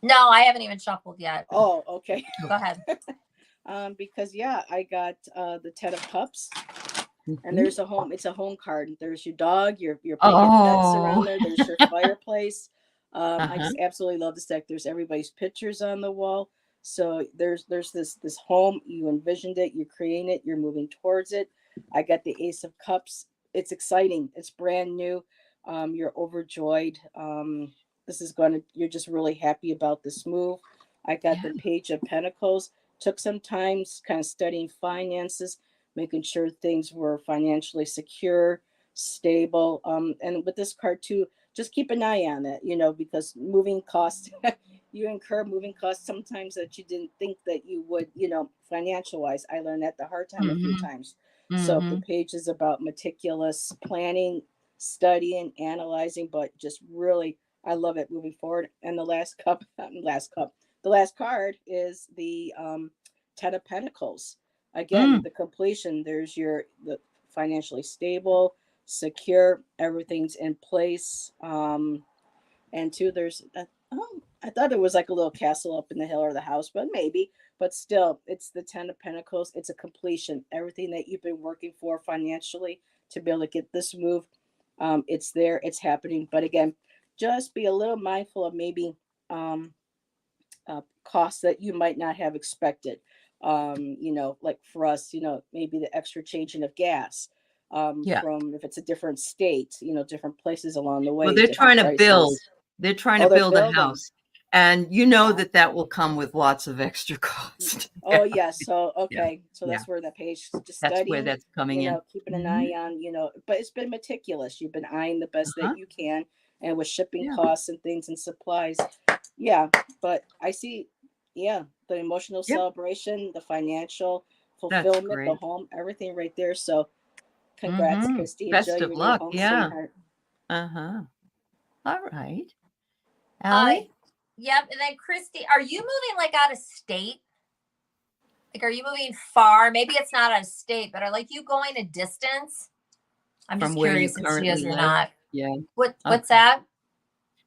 No, I haven't even shuffled yet. Oh, okay. Go ahead. Because I got the 10 of Cups. And there's a home. It's a home card. There's your dog, your pets around there. There's your fireplace. I just absolutely love this deck. There's everybody's pictures on the wall. So there's this home. You envisioned it. You're creating it. You're moving towards it. I got the Ace of Cups. It's exciting. It's brand new. You're overjoyed. You're just really happy about this move. I got the Page of Pentacles. Took some time kind of studying finances, making sure things were financially secure, stable. And with this card too, just keep an eye on it, because moving costs, you incur moving costs sometimes that you didn't think that you would, financial wise. I learned that the hard time a few times. So the page is about meticulous planning, studying, analyzing, but just really, I love it moving forward. And the the last card is the 10 of Pentacles. Again, the completion. There's the financially stable, secure, everything's in place. And two, there's I thought it was like a little castle up in the hill or the house, but maybe. But still, it's the 10 of Pentacles. It's a completion. Everything that you've been working for financially to be able to get this move, it's there, it's happening. But again, just be a little mindful of maybe costs that you might not have expected. Like for us, maybe the extra changing of gas. From if it's a different state, different places along the way. Well, they're trying to build. They're trying to build a house. And that will come with lots of extra cost. Oh, yes. So, okay. So that's where that page, just that's studying, where that's coming in. Keeping an eye on, but it's been meticulous. You've been eyeing the best that you can. And with shipping costs and things and supplies. Yeah. But I see, the emotional celebration, the financial fulfillment, the home, everything right there. So congrats, Christy. Best Enjoy of your luck. Home, Yeah. sweetheart. All right. Allie? Yep. And then Christy, are you moving like out of state? Like, are you moving far? Maybe it's not out of state, but are like you going a distance? I'm just curious if she is or not. Yeah. What's that?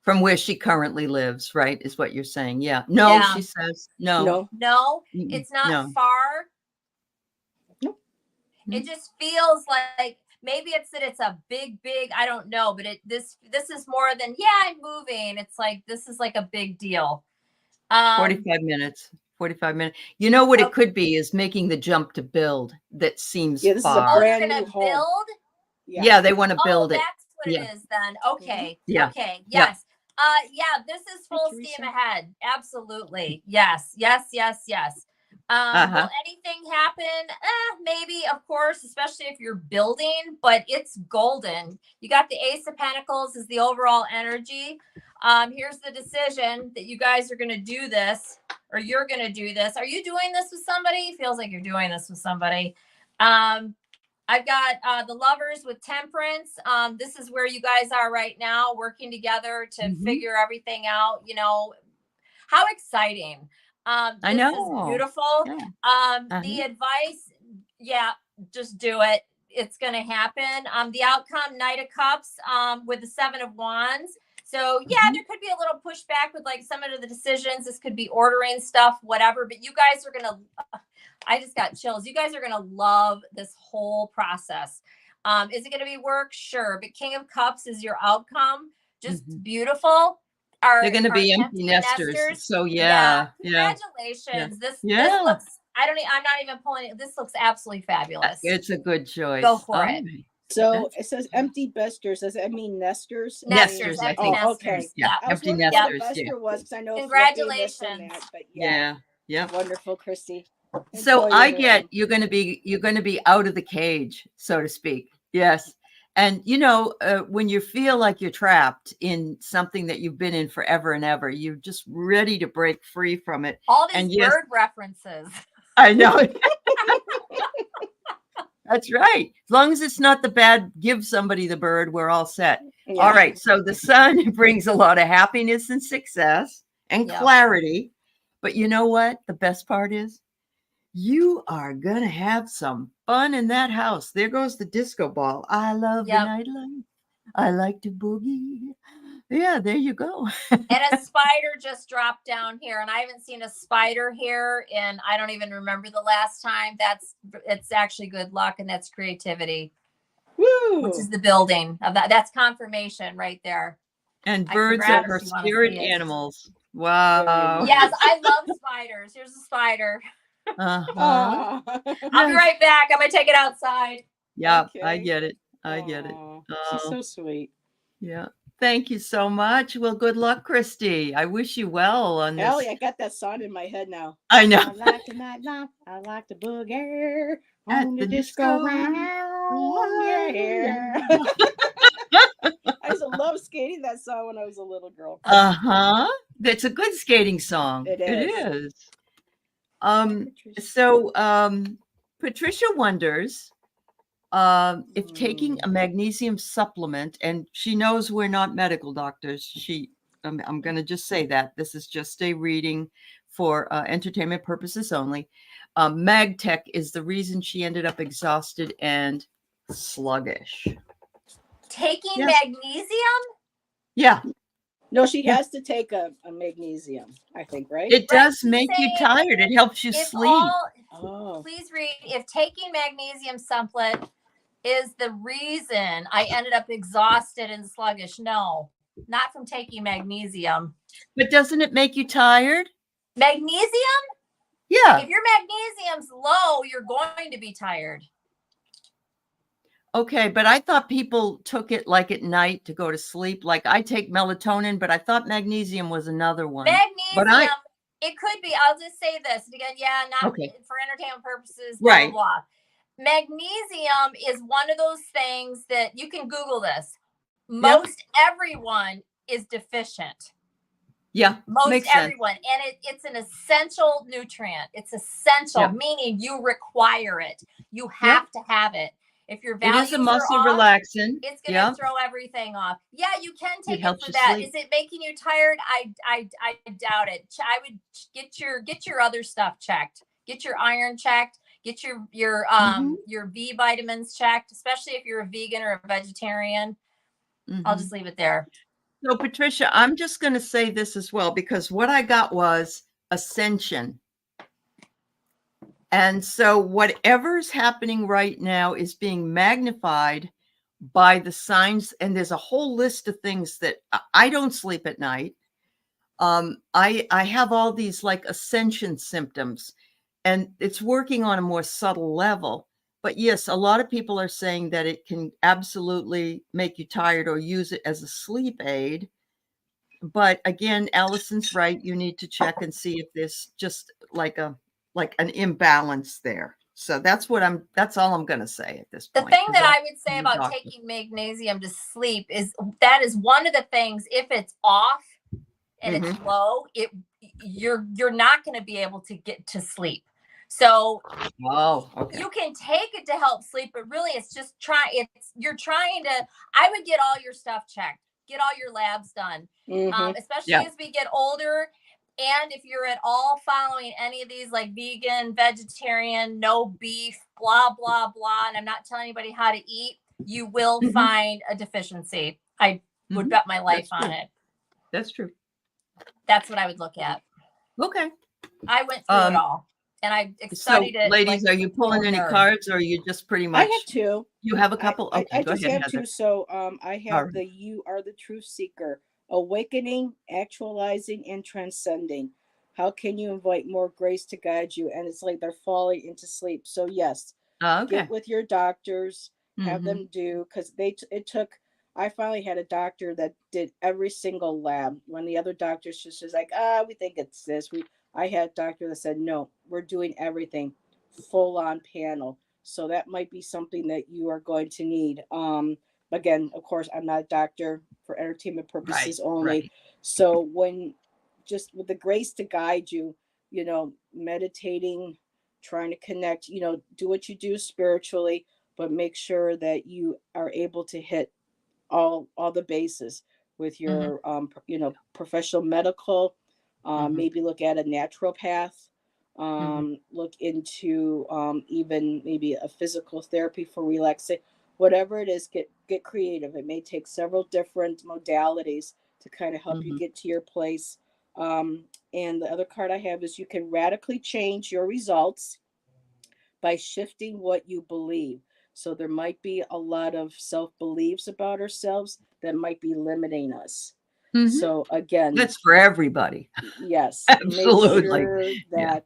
From where she currently lives, right? Is what you're saying. Yeah. No, she says no. No, it's not far. Nope. It just feels like maybe it's that it's a big, I don't know, but this is more than I'm moving. It's like this is like a big deal. 45 minutes. 45 minutes. You know what it could be is making the jump to build. That seems this far. is a brand new home. Build? Yeah, they want to build it. That's what it is then. Okay. Yeah. Okay. Yes. This is full steam ahead. Absolutely. Yes. Will anything happen? Maybe, of course, especially if you're building, but it's golden. You got the Ace of Pentacles is the overall energy. Here's the decision that you guys are going to do this, or you're going to do this. Are you doing this with somebody? Feels like you're doing this with somebody. I've got the Lovers with Temperance. This is where you guys are right now, working together to figure everything out. How exciting. I know. This is beautiful. Yeah. The advice, just do it. It's going to happen. The outcome, Knight of Cups with the Seven of Wands. So there could be a little pushback with like some of the decisions. This could be ordering stuff, whatever, but you guys are going to, I just got chills. You guys are going to love this whole process. Is it going to be work? Sure. But King of Cups is your outcome. Just beautiful. They're going to be empty nesters. So congratulations. Yeah. This looks, I'm not even pulling it. This looks absolutely fabulous. It's a good choice. Go for it. So it says empty besters. Does that mean nesters? Nesters, I think. Okay. Yeah, empty nesters. What bester was, because I know. Congratulations. But yeah. Wonderful, Christy. So you're going to be out of the cage, so to speak. Yes. And when you feel like you're trapped in something that you've been in forever and ever, you're just ready to break free from it. All these bird references. I know. That's right. As long as it's not the bad, give somebody the bird, we're all set. Yeah. All right. So the sun brings a lot of happiness and success and clarity. But you know what? The best part is you are going to have some fun in that house. There goes the disco ball. I love the nightlife. I like to boogie. Yeah, there you go. And a spider just dropped down here, and I haven't seen a spider here, and I don't even remember the last time. It's actually good luck, and that's creativity. Woo! Which is the building of that. That's confirmation right there. And birds are her spirit animals. Wow. Yes, I love spiders. Here's a spider. I'll be right back. I'm gonna take it outside. Yeah, okay. I get it. She's so sweet. Yeah. Thank you so much. Well, good luck, Christy. I wish you well on this. Ellie, I got that song in my head now. I know. I like the nightlife. I like the boogie on the disco round. Yeah. I used to love skating that song when I was a little girl. That's a good skating song. It is. Patricia wonders if taking a magnesium supplement, and she knows we're not medical doctors. I'm going to just say that this is just a reading for entertainment purposes only. MagTech is the reason she ended up exhausted and sluggish. Taking magnesium? Yeah. No, she has to take a magnesium, I think, right? It does make you tired. It helps you sleep. Please read, if taking magnesium supplement is the reason I ended up exhausted and sluggish. No, not from taking magnesium. But doesn't it make you tired? Magnesium? Yeah. If your magnesium's low, you're going to be tired. Okay, but I thought people took it like at night to go to sleep. Like I take melatonin, but I thought magnesium was another one. Magnesium, it could be. I'll just say this again. Yeah, not for entertainment purposes. Blah, right. Blah, blah. Magnesium is one of those things that you can Google this. Most everyone is deficient. Yeah, most everyone, and it's an essential nutrient. It's essential, meaning you require it. You have to have it. If your values it is a muscle are off, relaxant, it's going to throw everything off. Yeah, you can take it for that. Sleep. Is it making you tired? I doubt it. I would get your other stuff checked. Get your iron checked. Get your B vitamins checked, especially if you're a vegan or a vegetarian. I'll just leave it there. So, Patricia, I'm just going to say this as well, because what I got was ascension. And so whatever's happening right now is being magnified by the signs. And there's a whole list of things that I don't sleep at night. I have all these like ascension symptoms, and it's working on a more subtle level. But yes, a lot of people are saying that it can absolutely make you tired or use it as a sleep aid. But again, Allison's right. You need to check and see if there's just like an imbalance there. So that's all I'm going to say at this point. The thing that I would say about taking magnesium to sleep is that is one of the things, if it's off and it's low, you're not going to be able to get to sleep. So you can take it to help sleep, but really it's just you're trying to, I would get all your stuff checked, get all your labs done, especially as we get older. And if you're at all following any of these like vegan, vegetarian, no beef, blah, blah, blah, and I'm not telling anybody how to eat, you will find a deficiency. I would bet my life on it. That's true. That's what I would look at. Okay. I went through it all. And I studied it. Ladies, are you pulling any cards, or are you just pretty much? I have two. You have a couple? Okay, I go just ahead, have Heather. two. So I have the You Are the Truth Seeker, awakening, actualizing, and transcending. How can you invite more grace to guide you? And it's like they're falling into sleep. So yes, get with your doctors, have them do, because I finally had a doctor that did every single lab. When the other doctors just was like, we think it's this. I had a doctor that said, no, we're doing everything full on panel. So that might be something that you are going to need. Again, of course, I'm not a doctor, for entertainment purposes only. Right. So just with the grace to guide you, meditating, trying to connect, do what you do spiritually, but make sure that you are able to hit all the bases with your, professional medical. Maybe look at a naturopath, look into even maybe a physical therapy for relaxation, whatever it is, get creative. It may take several different modalities to kind of help you get to your place. And the other card I have is you can radically change your results by shifting what you believe. So there might be a lot of self-beliefs about ourselves that might be limiting us. So again, that's for everybody. Yes, absolutely. Make sure that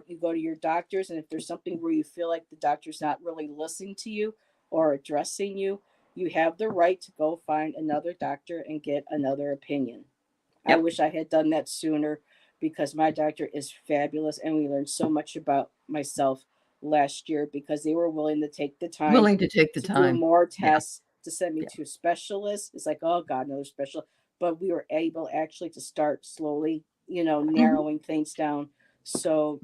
you go to your doctors, and if there's something where you feel like the doctor's not really listening to you or addressing you, you have the right to go find another doctor and get another opinion. I wish I had done that sooner, because my doctor is fabulous, and we learned so much about myself last year because they were willing to take the time to do more tests. To send me to specialists. It's like, oh God, another specialist. But we were able actually to start slowly, narrowing things down. So,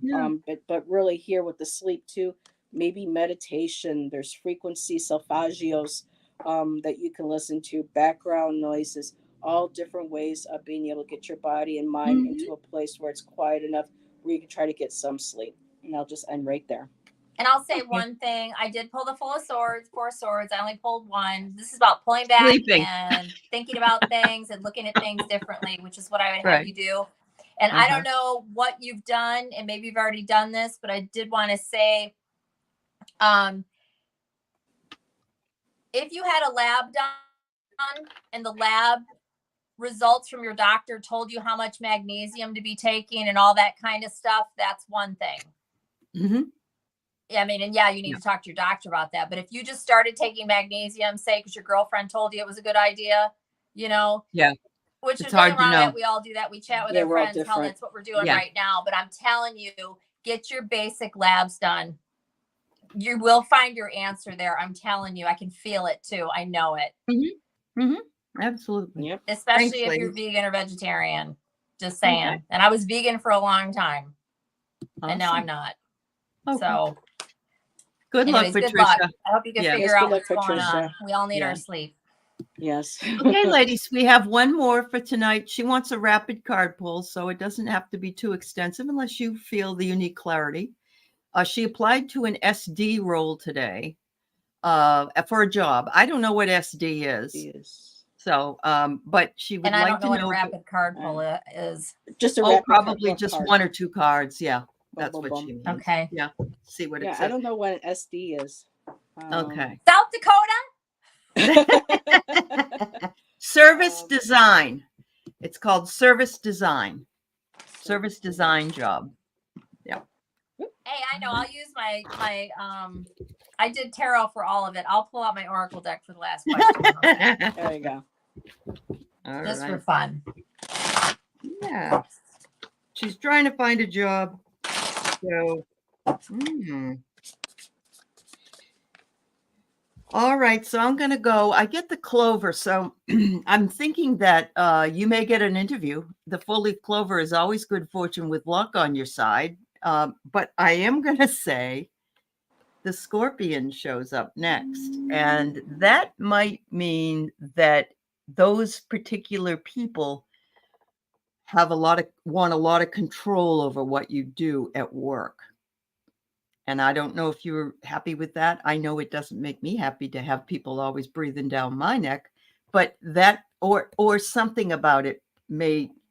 but really here with the sleep too, maybe meditation. There's frequency solfeggios that you can listen to, background noises, all different ways of being able to get your body and mind into a place where it's quiet enough where you can try to get some sleep. And I'll just end right there. And I'll say one thing. I did pull the four swords. I only pulled one. This is about pulling back and thinking about things and looking at things differently, which is what I would have you do. And I don't know what you've done, and maybe you've already done this, but I did want to say, if you had a lab done and the lab results from your doctor told you how much magnesium to be taking and all that kind of stuff, that's one thing. I mean, and you need to talk to your doctor about that. But if you just started taking magnesium, say, because your girlfriend told you it was a good idea, which is nothing wrong with it. We all do that. We chat with our friends. Hell, that's what we're doing right now. But I'm telling you, get your basic labs done. You will find your answer there. I'm telling you, I can feel it too. I know it. Absolutely. Yep. Especially if you're vegan or vegetarian. Just saying. Okay. And I was vegan for a long time. And now I'm not. So good luck, Patricia. Good luck. I hope you can figure out what's going on. We all need our sleep. Yes. Okay, ladies, we have one more for tonight. She wants a rapid card pull, so it doesn't have to be too extensive unless you feel the unique clarity. She applied to an SD role today for a job. I don't know what SD is. So, but she would like to know what a rapid card pull is. Just a probably just card. 1 or 2 cards. Yeah. That's what she means. Okay. Yeah. See what it says. I don't know what an SD is. Okay. South Dakota? Service design. It's called service design. Service design job. Yeah. Hey, I know. I'll use my I did tarot for all of it. I'll pull out my oracle deck for the last question. There you go. Just for fun. Yeah. She's trying to find a job. So, all right. So I'm going to go. I get the clover. So I'm thinking that you may get an interview. The full leaf clover is always good fortune with luck on your side. But I am going to say the scorpion shows up next. And that might mean that those particular people want a lot of control over what you do at work. And I don't know if you're happy with that. I know it doesn't make me happy to have people always breathing down my neck, but that or something about it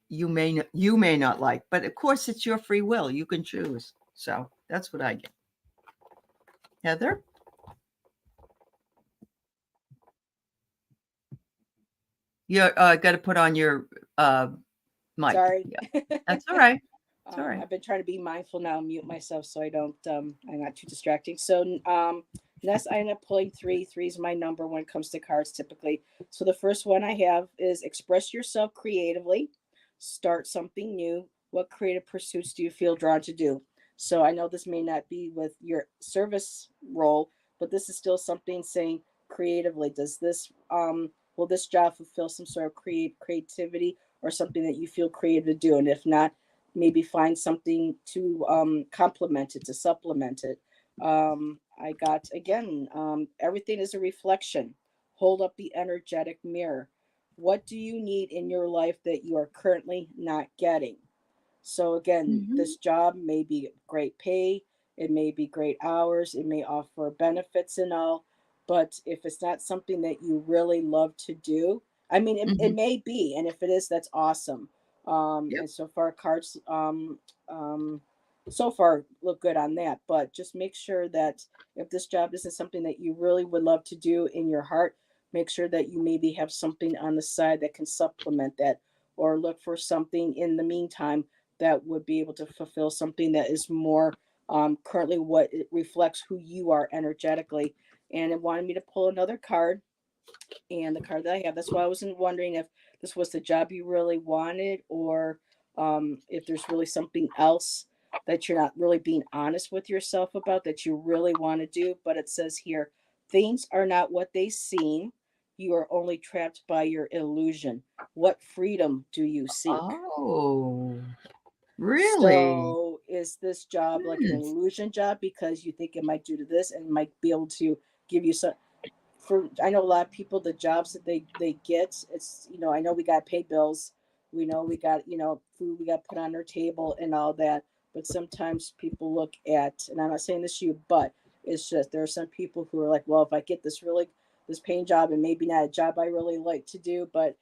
you may not like. But of course, it's your free will. You can choose. So that's what I get. Heather? You got to put on your mic. Sorry. Yeah. That's all right. It's all right. I've been trying to be mindful now, mute myself so I don't, I'm not too distracting. So next I end up pulling 3. 3 is my number when it comes to cards typically. So the first one I have is express yourself creatively, start something new. What creative pursuits do you feel drawn to do? So I know this may not be with your service role, but this is still something saying creatively. Does this, will this job fulfill some sort of creativity or something that you feel creative to do? And if not, maybe find something to complement it, to supplement it. I got, again, everything is a reflection. Hold up the energetic mirror. What do you need in your life that you are currently not getting? So again, this job may be great pay. It may be great hours. It may offer benefits and all. But if it's not something that you really love to do, I mean, it may be. And if it is, that's awesome. And so far cards so far look good on that, but just make sure that if this job isn't something that you really would love to do in your heart, make sure that you maybe have something on the side that can supplement that, or look for something in the meantime that would be able to fulfill something that is more currently what it reflects who you are energetically. And it wanted me to pull another card, and the card that I have, that's why I wasn't wondering if this was the job you really wanted, or if there's really something else that you're not really being honest with yourself about that you really want to do. But it says here, things are not what they seem. You are only trapped by your illusion. What freedom do you seek? Oh, really? So is this job like an illusion job because you think it might do to this and might be able to give you some I know a lot of people, the jobs that they get, it's, I know we got to pay bills. We know we got, food we got to put on their table and all that. But sometimes people look at, and I'm not saying this to you, but it's just, there are some people who are like, well, if I get this paying job, and maybe not a job I really like to do, but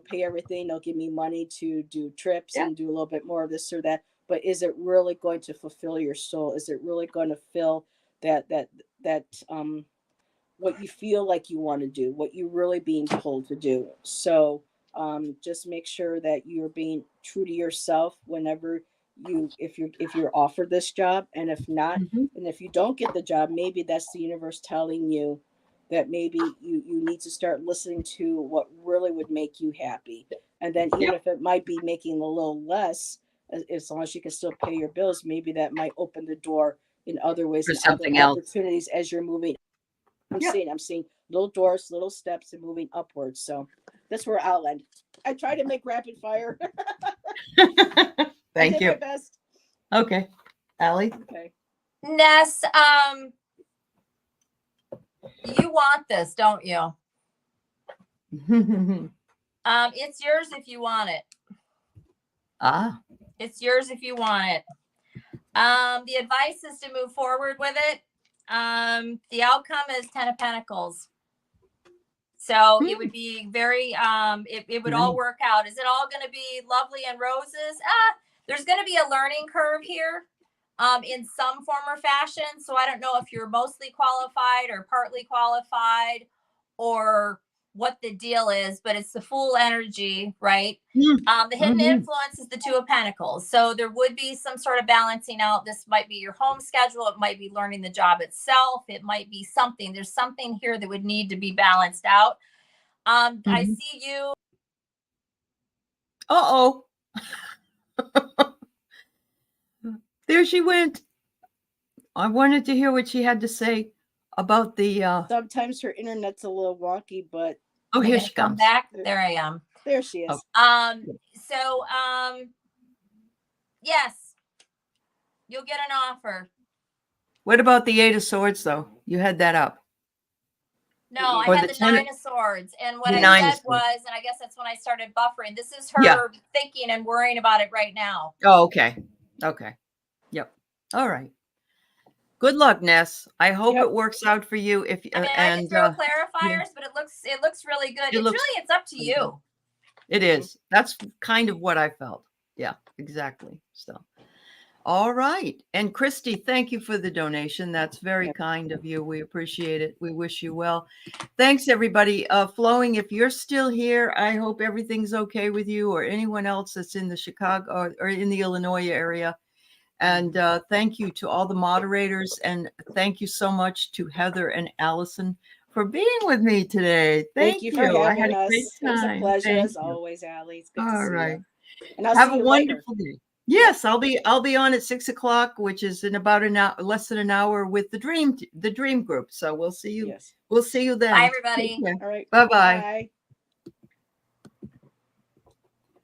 pay everything, they'll give me money to do trips and do a little bit more of this or that. But is it really going to fulfill your soul? Is it really going to fill that what you feel like you want to do, what you're really being pulled to do? So just make sure that you're being true to yourself whenever if you're offered this job. And if not, and if you don't get the job, maybe that's the universe telling you that maybe you need to start listening to what really would make you happy. And then even if it might be making a little less, as long as you can still pay your bills, maybe that might open the door in other ways For and something other else. opportunities as you're moving. I'm seeing little doors, little steps, and moving upwards. So that's where I'll end. I try to make rapid fire. Thank I did you. my best. Okay. Allie? Okay. Ness, you want this, don't you? It's yours if you want it. It's yours if you want it. The advice is to move forward with it. The outcome is 10 of Pentacles. So it would be very, it would all work out. Is it all going to be lovely and roses? There's going to be a learning curve here, in some form or fashion. So I don't know if you're mostly qualified or partly qualified or what the deal is, but it's the Fool energy, right? The hidden influence is the Two of Pentacles. So there would be some sort of balancing out. This might be your home schedule. It might be learning the job itself. It might be something. There's something here that would need to be balanced out. I see you. Uh-oh. There she went. I wanted to hear what she had to say about the sometimes her internet's a little wonky, but here she comes back. There I am. There she is. So yes, you'll get an offer. What about the Eight of Swords, though? You had that up. No, I had the Nine of Swords. And what I said was, and I guess that's when I started buffering, this is her thinking and worrying about it right now. Oh, okay. Okay. Yep. All right. Good luck, Ness. I hope it works out for you. If I mean, I can throw clarifiers, but it looks really good. It's up to you. It is. That's kind of what I felt. Yeah, exactly. So, all right. And Christy, thank you for the donation. That's very kind of you. We appreciate it. We wish you well. Thanks, everybody. Flowing, if you're still here, I hope everything's okay with you or anyone else that's in the Chicago or in the Illinois area. And thank you to all the moderators. And thank you so much to Heather and Allyson for being with me today. Thank you for having I had us. A great time. It was a pleasure as always, Allie. It's good all to see right. you. And I'll have see a you wonderful later. day. Yes, I'll be on at 6:00, which is in about less than an hour with the dream group. So we'll see you. We'll see you then. Bye, everybody. All right. Bye-bye. Bye.